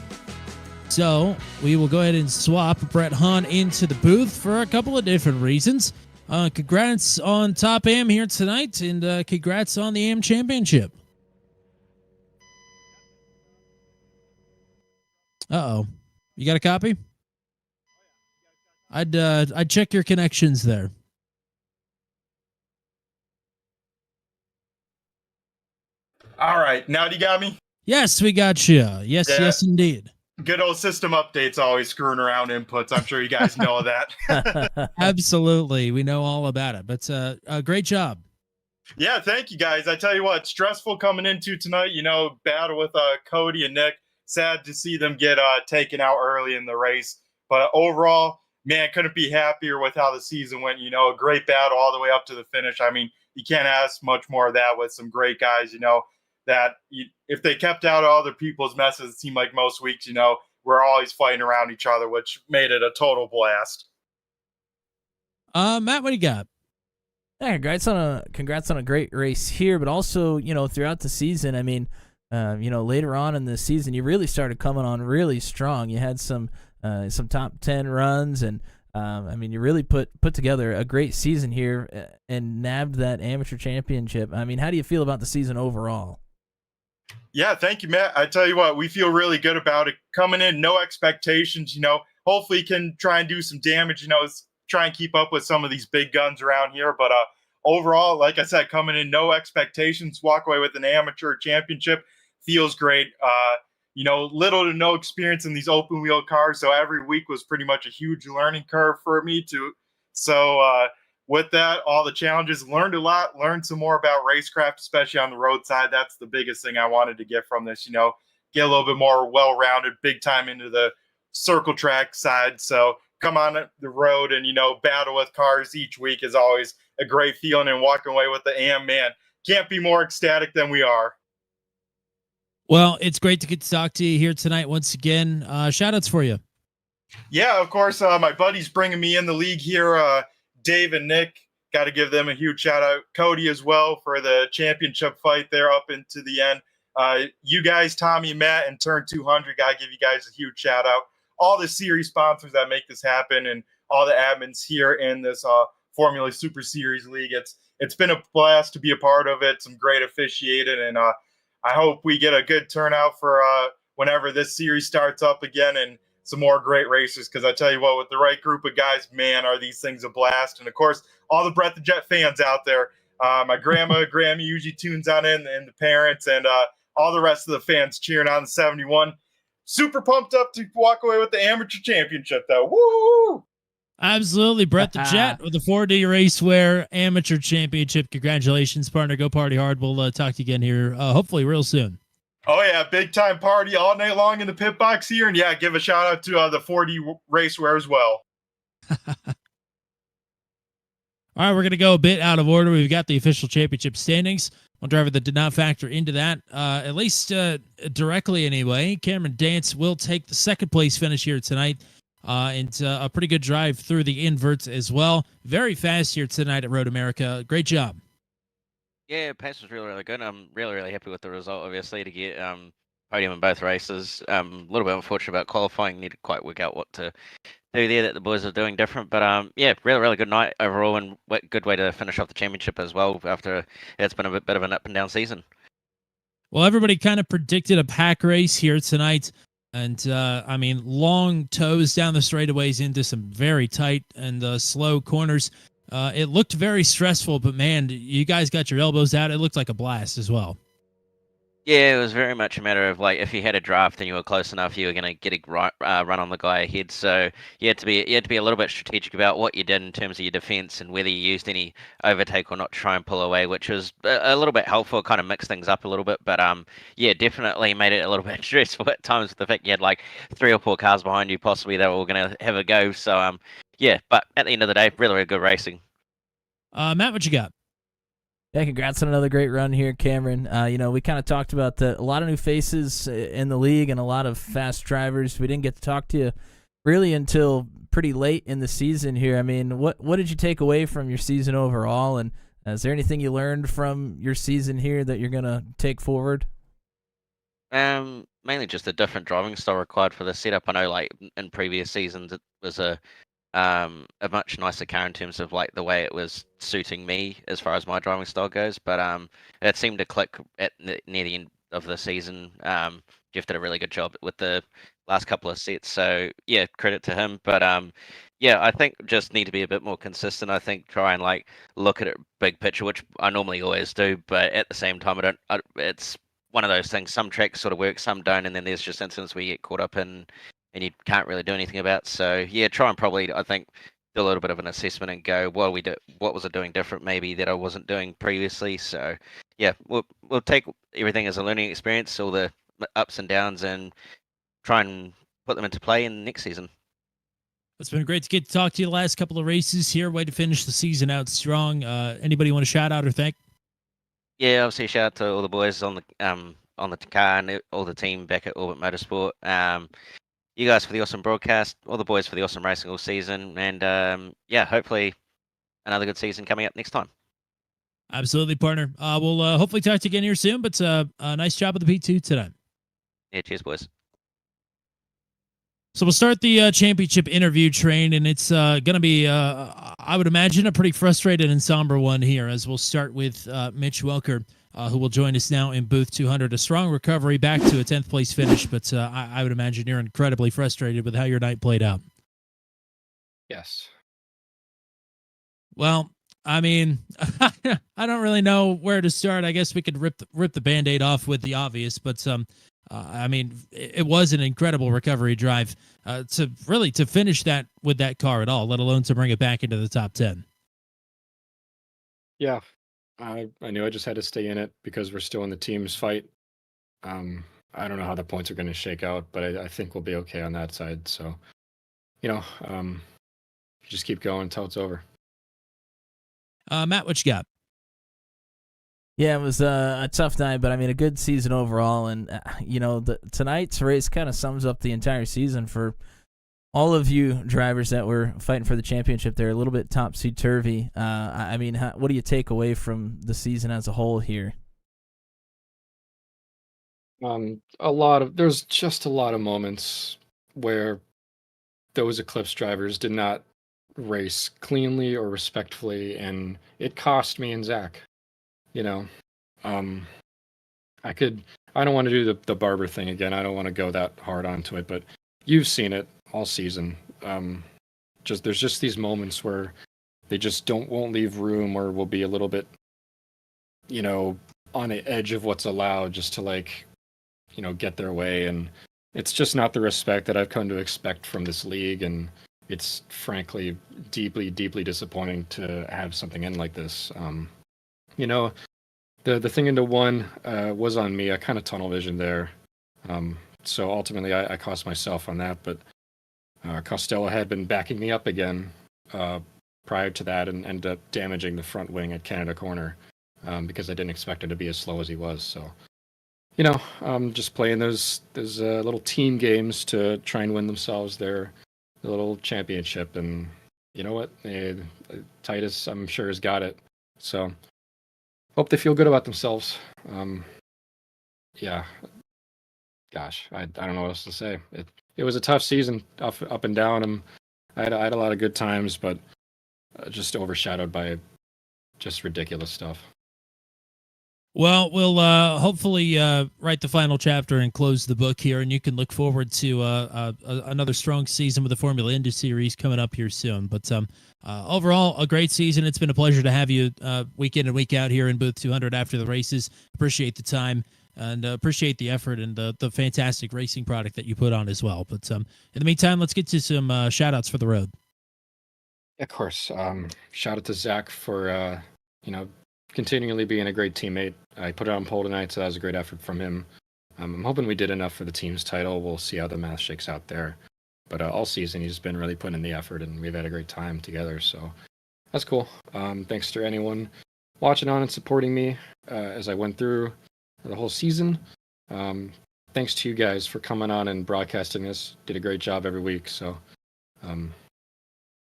So we will go ahead and swap Brett Hahn into the booth for a couple of different reasons. Congrats on top AM here tonight, and congrats on the AM championship. Uh-oh. You got a copy? I'd check your connections there. All right, now you got me? Yes, we got you. Yes, Yeah. yes, indeed. Good old system updates always screwing around inputs. I'm sure you guys know that. Absolutely. We know all about it, but great job. Yeah, thank you guys. I tell you what, stressful coming into tonight, battle with Cody and Nick. Sad to see them get taken out early in the race. But overall, man, couldn't be happier with how the season went. A great battle all the way up to the finish. I mean, you can't ask much more of that with some great guys, if they kept out all other people's messes, it seemed like most weeks, we're always fighting around each other, which made it a total blast. Matt, what do you got? Yeah, congrats on a great race here, but also, throughout the season, I mean, later on in the season, you really started coming on really strong. You had some top 10 runs, and I mean, you really put together a great season here and nabbed that amateur championship. I mean, how do you feel about the season overall? Yeah, thank you, Matt. I tell you what, we feel really good about it. Coming in, no expectations, hopefully can try and do some damage, try and keep up with some of these big guns around here. But overall, like I said, coming in, no expectations, walk away with an amateur championship feels great. Little to no experience in these open wheel cars. So every week was pretty much a huge learning curve for me too. So with that, all the challenges, learned a lot, learned some more about racecraft, especially on the roadside. That's the biggest thing I wanted to get from this, get a little bit more well-rounded, big time into the circle track side. So come on the road and, battle with cars each week is always a great feeling, and walking away with the AM, man, can't be more ecstatic than we are. Well, it's great to get to talk to you here tonight once again. Shout outs for you. Yeah, of course. My buddies bringing me in the league here, Dave and Nick. Got to give them a huge shout out. Cody as well for the championship fight there up into the end. You guys, Tommy, Matt, and Turn 200, got to give you guys a huge shout out. All the series sponsors that make this happen, and all the admins here in this Formula Super Series League. It's been a blast to be a part of it. Some great officiating, and I hope we get a good turnout for whenever this series starts up again, and some more great racers, because I tell you what, with the right group of guys, man, are these things a blast. And of course, all the Brett the Jet fans out there, my grandma, Grammy usually tunes on in, and the parents, and all the rest of the fans cheering on the 71. Super pumped up to walk away with the amateur championship, though. Woo! Absolutely. Brett the Jet with the 4D Racewear Amateur Championship. Congratulations, partner. Go party hard. We'll talk to you again here, hopefully real soon. Oh, yeah. Big time party all night long in the pit box here. And, yeah, give a shout out to the 4D Racewear as well. All right, we're going to go a bit out of order. We've got the official championship standings. One driver that did not factor into that, at least directly anyway. Cameron Dance will take the second place finish here tonight. And a pretty good drive through the inverts as well. Very fast here tonight at Road America. Great job. Yeah, pace was really, really good. I'm really, really happy with the result, obviously, to get podium in both races. A little bit unfortunate about qualifying. Need to quite work out what to do there that the boys are doing different. But yeah, really, really good night overall, and good way to finish off the championship as well after it's been a bit of an up and down season. Well, everybody kind of predicted a pack race here tonight. And, I mean, long toes down the straightaways into some very tight and slow corners. It looked very stressful, but, man, you guys got your elbows out. It looked like a blast as well. Yeah, it was very much a matter of, like, if you had a draft and you were close enough, you were going to get a run on the guy ahead. So you had to be a little bit strategic about what you did in terms of your defense and whether you used any overtake or not to try and pull away, which was a little bit helpful, kind of mixed things up a little bit. But yeah, definitely made it a little bit stressful at times with the fact you had like 3 or 4 cars behind you, possibly they were all going to have a go. So yeah, but at the end of the day, really, really good racing. Matt, what you got? Yeah, congrats on another great run here, Cameron. We kind of talked about a lot of new faces in the league and a lot of fast drivers. We didn't get to talk to you really until pretty late in the season here. I mean, what did you take away from your season overall, and is there anything you learned from your season here that you're going to take forward? Mainly just a different driving style required for the setup. I know, like in previous seasons, it was a much nicer car in terms of like the way it was suiting me as far as my driving style goes. But it seemed to click near the end of the season. Jeff did a really good job with the last couple of sets. So yeah, credit to him. But yeah, I think just need to be a bit more consistent. I think try and like look at it big picture, which I normally always do. But at the same time, it's one of those things. Some tracks sort of work, some don't, and then there's just instances where you get caught up in and you can't really do anything about. So yeah, try and probably, I think, do a little bit of an assessment and go, what was it doing different maybe that I wasn't doing previously. So yeah, we'll take everything as a learning experience, all the ups and downs, and try and put them into play in next season. It's been great to get to talk to you the last couple of races here. Way to finish the season out strong. Anybody want to shout out or thank? Yeah, obviously shout out to all the boys on the car and all the team back at Orbit Motorsport. you guys for the awesome broadcast, all the boys for the awesome racing all season, and yeah, hopefully another good season coming up next time. Absolutely, partner. We'll hopefully talk to you again here soon, but nice job with the P2 tonight. Yeah, cheers, boys. So we'll start the championship interview train, and it's going to be, I would imagine, a pretty frustrated and somber one here, as we'll start with Mitch Welker, who will join us now in booth 200. A strong recovery back to a 10th place finish, but I would imagine you're incredibly frustrated with how your night played out. Yes. Well, I mean, I don't really know where to start. I guess we could rip the Band-Aid off with the obvious, but I mean, it was an incredible recovery drive to finish that with that car at all, let alone to bring it back into the top 10. Yeah. I knew I just had to stay in it because we're still in the team's fight. I don't know how the points are going to shake out, but I think we'll be okay on that side. So, just keep going until it's over. Matt, what you got? Yeah, it was a tough night, but I mean a good season overall. And tonight's race kind of sums up the entire season for all of you drivers that were fighting for the championship. They're a little bit topsy-turvy. I mean, what do you take away from the season as a whole here? There's just a lot of moments where those Eclipse drivers did not race cleanly or respectfully, and it cost me and Zach. I don't want to do the barber thing again. I don't want to go that hard onto it, but you've seen it all season. There's just these moments where they just won't leave room, or will be a little bit, on the edge of what's allowed, just to get their way. And it's just not the respect that I've come to expect from this league, and it's frankly deeply, deeply disappointing to have something in like this. The thing into one was on me. I kind of tunnel vision there. So ultimately I cost myself on that, but Costello had been backing me up again prior to that, and ended up damaging the front wing at Canada Corner because I didn't expect him to be as slow as he was. So, just playing those little team games to try and win themselves their little championship. And you know what? Titus, I'm sure, has got it. So hope they feel good about themselves. Yeah. Gosh, I don't know what else to say. It was a tough season, up and down. I had a lot of good times, but just overshadowed by just ridiculous stuff. Well, we'll hopefully write the final chapter and close the book here, and you can look forward to another strong season with the Formula Indy Series coming up here soon. But overall, a great season. It's been a pleasure to have you week in and week out here in Booth 200 after the races. Appreciate the time and appreciate the effort and the fantastic racing product that you put on as well. But in the meantime, let's get to some shout-outs for the road. Of course. Shout out to Zach for, continually being a great teammate. I put it on pole tonight, so that was a great effort from him. I'm hoping we did enough for the team's title. We'll see how the math shakes out there. But all season, he's been really putting in the effort, and we've had a great time together. So that's cool. Thanks to anyone watching on and supporting me as I went through the whole season. Thanks to you guys for coming on and broadcasting this. Did a great job every week. So,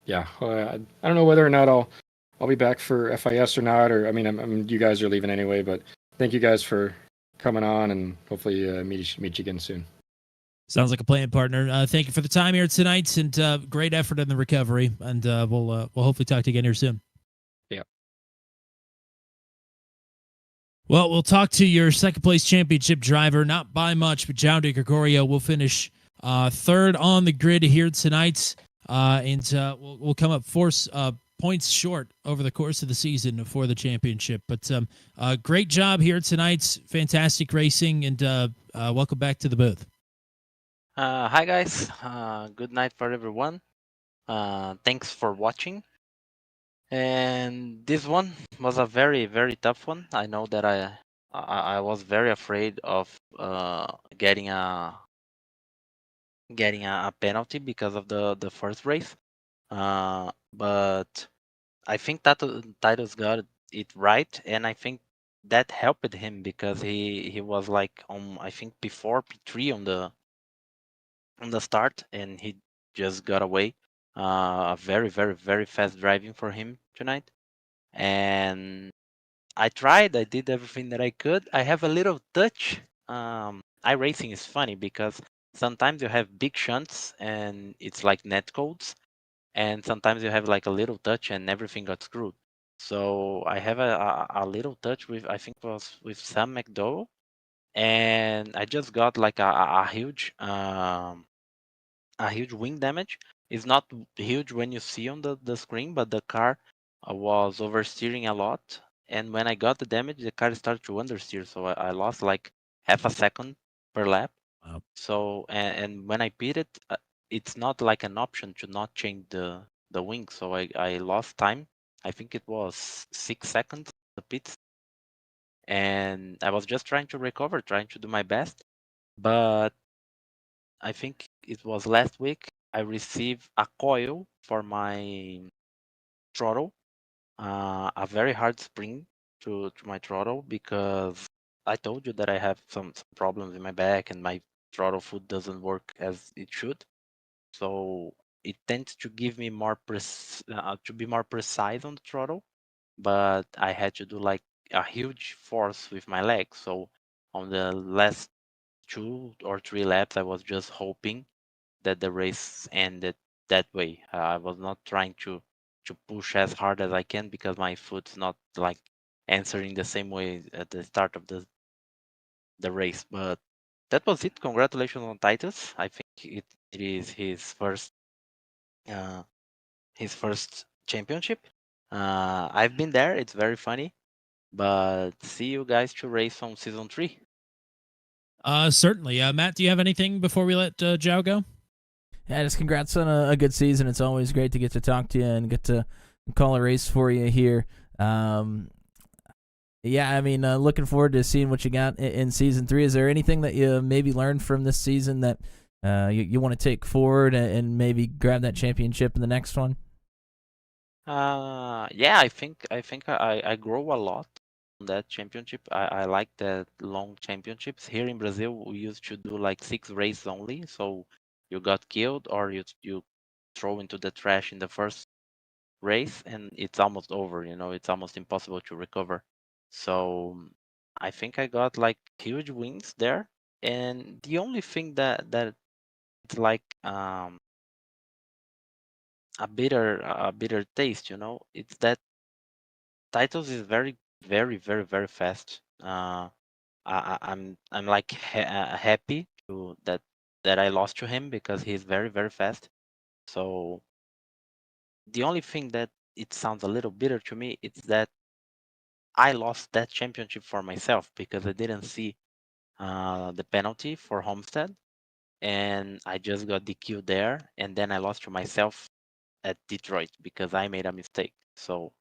yeah, I don't know whether or not I'll be back for FIS or not, or I mean, you guys are leaving anyway, but thank you guys for coming on, and hopefully meet you again soon. Sounds like a plan, partner. Thank you for the time here tonight, and great effort in the recovery, and we'll hopefully talk to you again here soon. Yeah. Well, we'll talk to your second place championship driver, not by much, but João de Gregorio will finish third on the grid here tonight, and we'll come up points short over the course of the season for the championship. But great job here tonight. Fantastic racing, and welcome back to the booth. Hi guys, good night for everyone. Thanks for watching. And this one was a very, very tough one. I know that I was very afraid of getting a penalty because of the first race. But I think that Titus got it right, and I think that helped him because he was like on, I think, before P3 on on the start, and he just got away. Very, very, very fast driving for him tonight. And I tried. I did everything that I could. I have a little touch. iRacing is funny because sometimes you have big shunts and it's like net codes, and sometimes you have like a little touch and everything got screwed. So I have a little touch with, I think it was with Sam McDowell, and I just got like a huge wing damage. It's not huge when you see on the screen, but the car was oversteering a lot. And when I got the damage, the car started to understeer. So I lost like half a second per lap. Wow. So, and when I pitted, it's not like an option to not change the wing. So I lost time. I think it was 6 seconds, the pits. And I was just trying to recover, trying to do my best. But I think it was last week, I received a coil for my throttle, a very hard spring to my throttle because I told you that I have some problems in my back and my throttle foot doesn't work as it should. So it tends to give me to be more precise on the throttle, but I had to do like a huge force with my legs. So on the last 2 or 3 laps, I was just hoping that the race ended that way. I was not trying to push as hard as I can because my foot's not like answering the same way at the start of the race. But that was it. Congratulations on Titus. I think it is uh, his first championship. I've been there. It's very funny. But see you guys to race on season 3. Certainly. Matt, do you have anything before we let Joe go? Yeah, just congrats on a good season. It's always great to get to talk to you and get to call a race for you here. Yeah, I mean, looking forward to seeing what you got in season 3. Is there anything that you maybe learned from this season that you want to take forward and maybe grab that championship in the next one? Yeah, I grow a lot on that championship. I like the long championships. Here in Brazil, we used to do like 6 races only. So you got killed or you throw into the trash in the first race and it's almost over, it's almost impossible to recover. So I think I got like huge wins there. And the only thing that it's like a bitter taste, it's that Titles is very, very, very, very fast. I'm like happy that I lost to him because he's very, very fast. So the only thing that it sounds a little bitter to me is that I lost that championship for myself because I didn't see the penalty for Homestead, and I just got DQ there, and then I lost to myself at Detroit because I made a mistake. So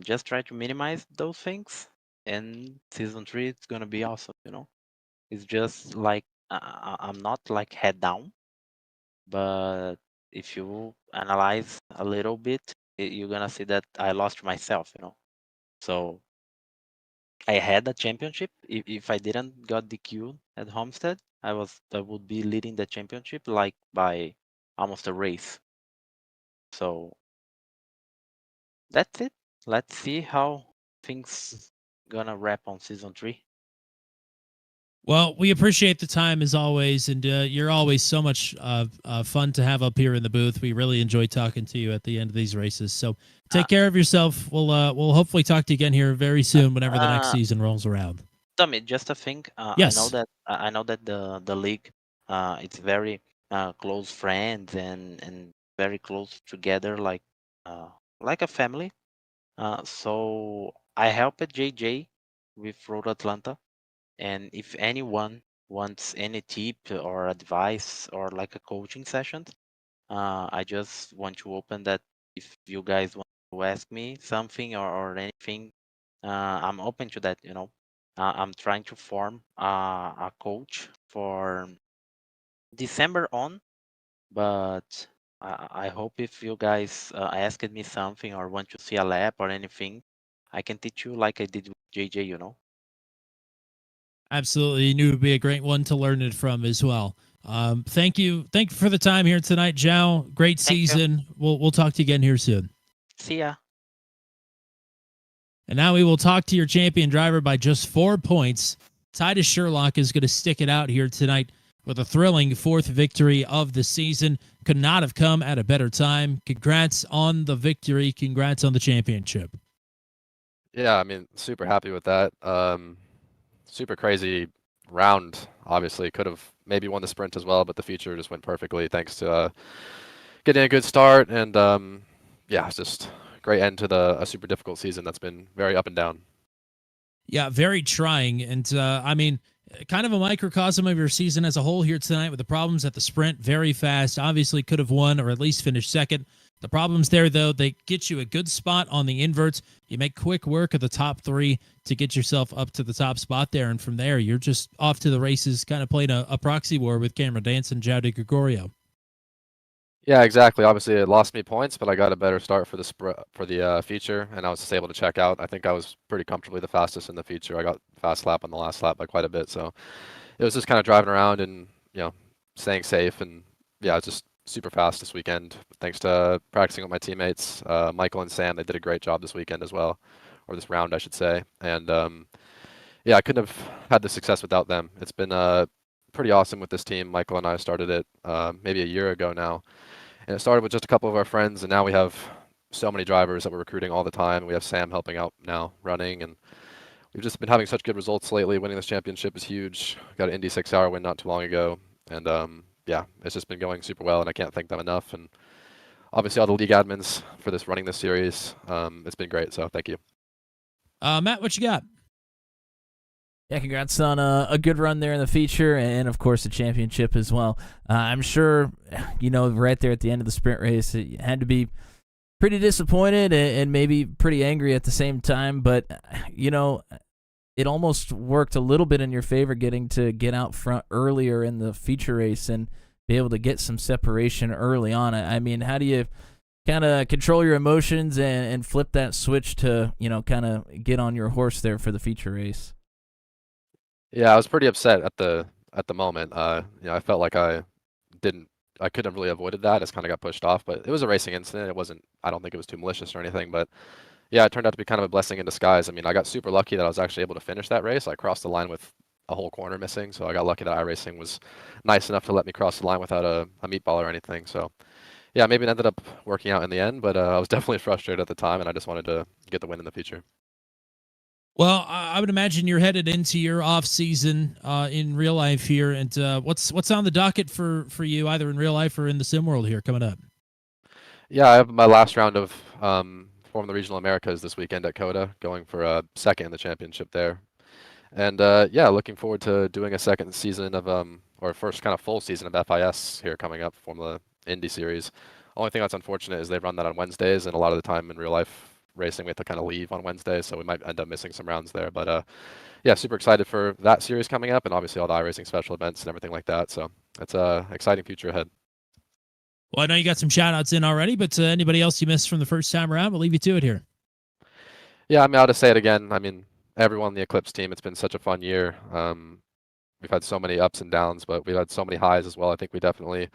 just try to minimize those things, and season 3 it's gonna be awesome. It's just like I'm not like head down, but if you analyze a little bit, you're gonna see that I lost myself. So I had a championship. If I didn't got DQ at Homestead, I would be leading the championship like by almost a race. So that's it. Let's see how things gonna wrap on season 3. Well, we appreciate the time as always, and you're always so much fun to have up here in the booth. We really enjoy talking to you at the end of these races. So take care of yourself. We'll hopefully talk to you again here very soon, whenever the next season rolls around. Tommy, just a thing. Yes. I know that the league, it's very close friends and very close together, like a family. So I helped JJ with Road Atlanta. And if anyone wants any tip or advice or like a coaching session, I just want to open that. If you guys want to ask me something or anything, I'm open to that. I'm trying to form a coach for December on, but I hope if you guys asked me something or want to see a lab or anything, I can teach you like I did with JJ. Absolutely. You knew it would be a great one to learn it from as well. Thank you for the time here tonight, Joe. Great season. We'll talk to you again here soon. See ya. And now we will talk to your champion driver by just 4 points. Titus Sherlock is going to stick it out here tonight with a thrilling 4th victory of the season. Could not have come at a better time. Congrats on the victory. Congrats on the championship. Yeah, I mean, super happy with that. Super crazy round, obviously. Could have maybe won the sprint as well, but the feature just went perfectly thanks to getting a good start. And yeah, it's just great end to a super difficult season that's been very up and down. Yeah, very trying. And I mean, kind of a microcosm of your season as a whole here tonight with the problems at the sprint. Very fast. Obviously could have won or at least finished second. The problems there, though, they get you a good spot on the inverts. You make quick work of the top 3 to get yourself up to the top spot there. And from there, you're just off to the races, kind of playing a proxy war with Cameron Dance and João de Gregorio. Yeah, exactly. Obviously, it lost me points, but I got a better start for the feature, and I was just able to check out. I think I was pretty comfortably the fastest in the feature. I got fast lap on the last lap by quite a bit, so it was just kind of driving around and staying safe. And yeah, it's just super fast this weekend. Thanks to practicing with my teammates, Michael and Sam. They did a great job this weekend as well, or this round, I should say. And yeah, I couldn't have had the success without them. It's been pretty awesome with this team. Michael and I started it maybe a year ago now. And it started with just a couple of our friends, and now we have so many drivers that we're recruiting all the time. We have Sam helping out now running, and we've just been having such good results lately. Winning this championship is huge. Got an Indy 6-hour win not too long ago, and yeah, it's just been going super well, and I can't thank them enough. And obviously all the league admins for running this series. It's been great, so thank you. Matt, what you got? Yeah, congrats on a good run there in the feature and, of course, the championship as well. I'm sure, right there at the end of the sprint race, it had to be pretty disappointed and maybe pretty angry at the same time. But, it almost worked a little bit in your favor getting to get out front earlier in the feature race and be able to get some separation early on. I mean, how do you kind of control your emotions and flip that switch to, kind of get on your horse there for the feature race? Yeah, I was pretty upset at the moment. I felt like I couldn't have really avoided that. It's kind of got pushed off, but it was a racing incident. I don't think it was too malicious or anything, but yeah, it turned out to be kind of a blessing in disguise. I mean, I got super lucky that I was actually able to finish that race. I crossed the line with a whole corner missing, so I got lucky that iRacing was nice enough to let me cross the line without a meatball or anything. So yeah, maybe it ended up working out in the end, but I was definitely frustrated at the time, and I just wanted to get the win in the future. Well, I would imagine you're headed into your off season in real life here, and what's on the docket for you, either in real life or in the sim world here coming up? Yeah, I have my last round of Formula the Regional Americas this weekend at COTA, going for a second in the championship there, and yeah, looking forward to doing a second season of or first kind of full season of FIS here coming up, Formula Indy Series. Only thing that's unfortunate is they run that on Wednesdays, and a lot of the time in real life racing we have to kind of leave on Wednesday, so we might end up missing some rounds there. But yeah, super excited for that series coming up, and obviously all the iRacing special events and everything like that. So it's a exciting future ahead. Well, I know you got some shout outs in already, but anybody else you missed from the first time around, we'll leave you to it here. Yeah, I mean, I'll just say it again. I mean, everyone on the Eclipse team, it's been such a fun year. We've had so many ups and downs, but we've had so many highs as well. I think we definitely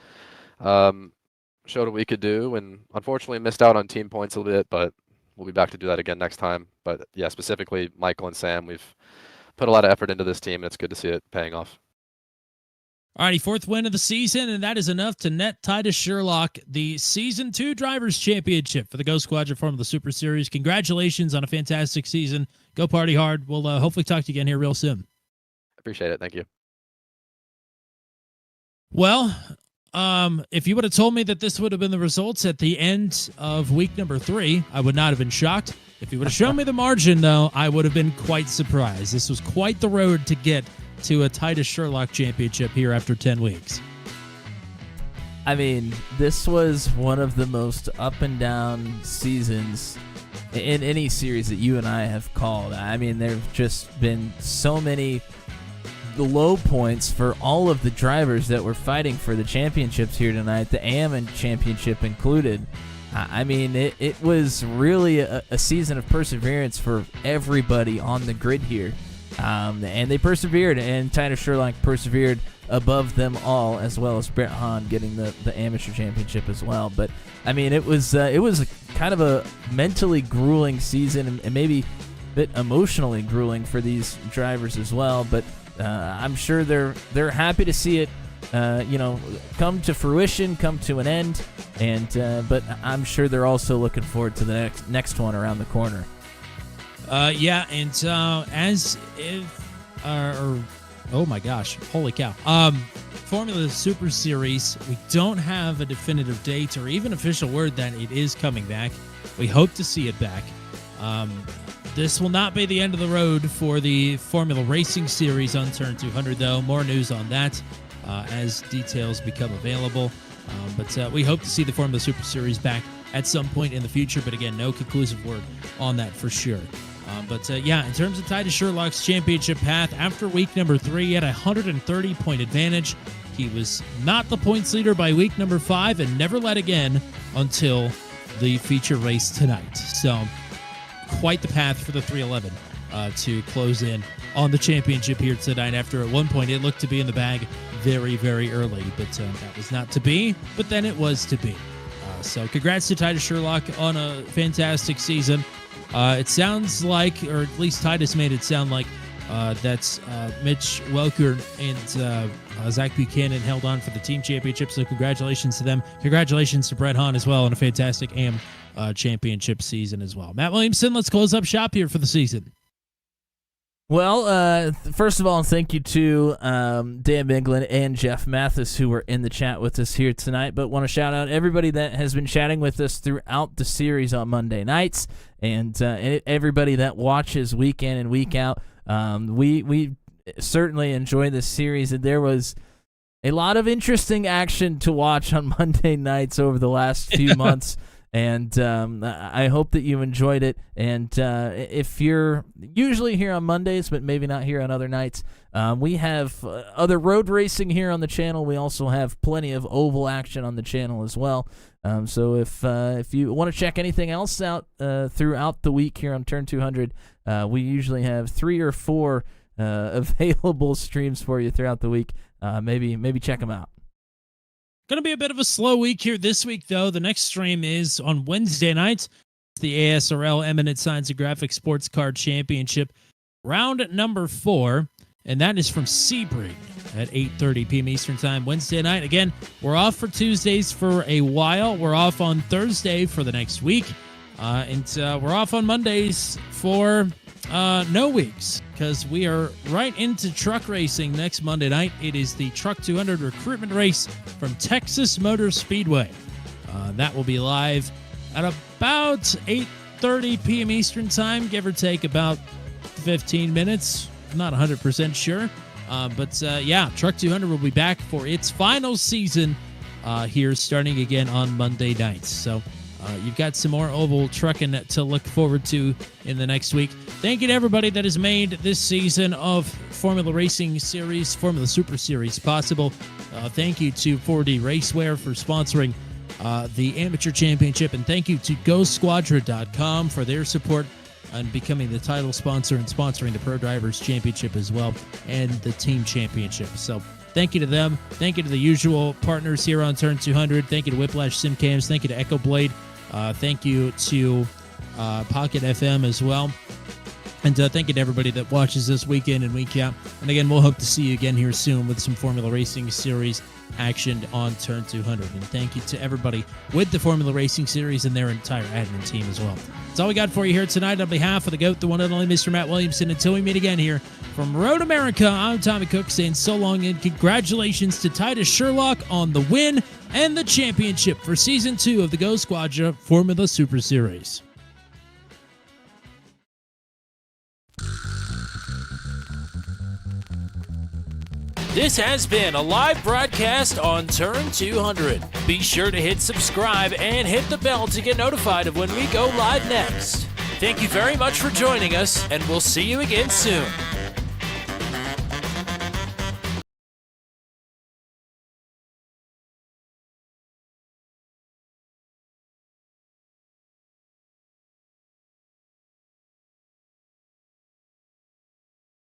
showed what we could do, and unfortunately missed out on team points a little bit, but we'll be back to do that again next time. But yeah, specifically Michael and Sam, we've put a lot of effort into this team, and it's good to see it paying off. All righty, 4th win of the season, and that is enough to net Titus Sherlock the Season 2 Drivers' Championship for the GoSquadra Formula Super Series. Congratulations on a fantastic season. Go party hard. We'll hopefully talk to you again here real soon. Appreciate it. Thank you. Well, if you would have told me that this would have been the results at the end of week number 3, I would not have been shocked. If you would have shown me the margin, though, I would have been quite surprised. This was quite the road to get to a Titus Sherlock championship here after 10 weeks. I mean, this was one of the most up and down seasons in any series that you and I have called. I mean, there have just been so many low points for all of the drivers that were fighting for the championships here tonight, the AM championship included. I mean, it was really a season of perseverance for everybody on the grid here. And they persevered, and Titus Sherlock persevered above them all, as well as Brett Hahn getting the amateur championship as well. But I mean, it was kind of a mentally grueling season, and maybe a bit emotionally grueling for these drivers as well. But I'm sure they're happy to see it, come to fruition, come to an end, and but I'm sure they're also looking forward to the next one around the corner. Oh my gosh, holy cow. Formula Super Series, we don't have a definitive date or even official word that it is coming back. We hope to see it back. This will not be the end of the road for the Formula Racing Series on Turn 200, though. More news on that as details become available. But we hope to see the Formula Super Series back at some point in the future. But again, no conclusive word on that for sure. In terms of Titus Sherlock's championship path, after week number 3, he had a 130-point advantage. He was not the points leader by week number 5 and never led again until the feature race tonight. So, quite the path for the 311 to close in on the championship here tonight, after at one point it looked to be in the bag very, very early. But that was not to be, but then it was to be. So, congrats to Titus Sherlock on a fantastic season. It sounds like, or at least Titus made it sound like, that's Mitch Welker and Zach Buchanan held on for the team championship. So congratulations to them. Congratulations to Brett Hahn as well on a fantastic AM championship season as well. Matt Williamson, let's close up shop here for the season. Well, first of all, thank you to Dan Binglin and Jeff Mathis, who were in the chat with us here tonight. But want to shout out everybody that has been chatting with us throughout the series on Monday nights, and everybody that watches week in and week out. We certainly enjoy this series, and there was a lot of interesting action to watch on Monday nights over the last few months. And I hope that you enjoyed it. And if you're usually here on Mondays, but maybe not here on other nights, we have other road racing here on the channel. We also have plenty of oval action on the channel as well. So if you want to check anything else out throughout the week here on Turn 200, we usually have 3 or 4 available streams for you throughout the week. Maybe check them out. Going to be a bit of a slow week here this week, though. The next stream is on Wednesday night. The ASRL Eminent Science and Graphics Sports Card Championship, round number 4, and that is from Sebring at 8:30 p.m. Eastern Time Wednesday night. Again, we're off for Tuesdays for a while. We're off on Thursday for the next week, and we're off on Mondays for no weeks, because we are right into truck racing next Monday night. It is the Truck 200 recruitment race from Texas Motor Speedway. That will be live at about 8:30 p.m. Eastern Time, give or take about 15 minutes. Not 100% sure. But Truck 200 will be back for its final season here starting again on Monday nights. So you've got some more oval trucking to look forward to in the next week. Thank you to everybody that has made this season of Formula Racing Series, Formula Super Series possible. Thank you to 4D Racewear for sponsoring the Amateur Championship, and thank you to GoSquadra.com for their support and becoming the title sponsor and sponsoring the Pro Drivers Championship as well, and the Team Championship. So thank you to them. Thank you to the usual partners here on Turn 200. Thank you to Whiplash SimCams. Thank you to Echo Blade. Thank you to Pocket FM as well. And thank you to everybody that watches this week in and week out. And again, we'll hope to see you again here soon with some Formula Racing Series action on Turn 200. And thank you to everybody with the Formula Racing Series and their entire admin team as well. That's all we got for you here tonight. On behalf of the GOAT, the one and only Mr. Matt Williamson, until we meet again here from Road America, I'm Tommy Cook saying so long, and congratulations to Titus Sherlock on the win and the championship for Season 2 of the GoSquadra Formula Super Series. This has been a live broadcast on Turn 200. Be sure to hit subscribe and hit the bell to get notified of when we go live next. Thank you very much for joining us, and we'll see you again soon.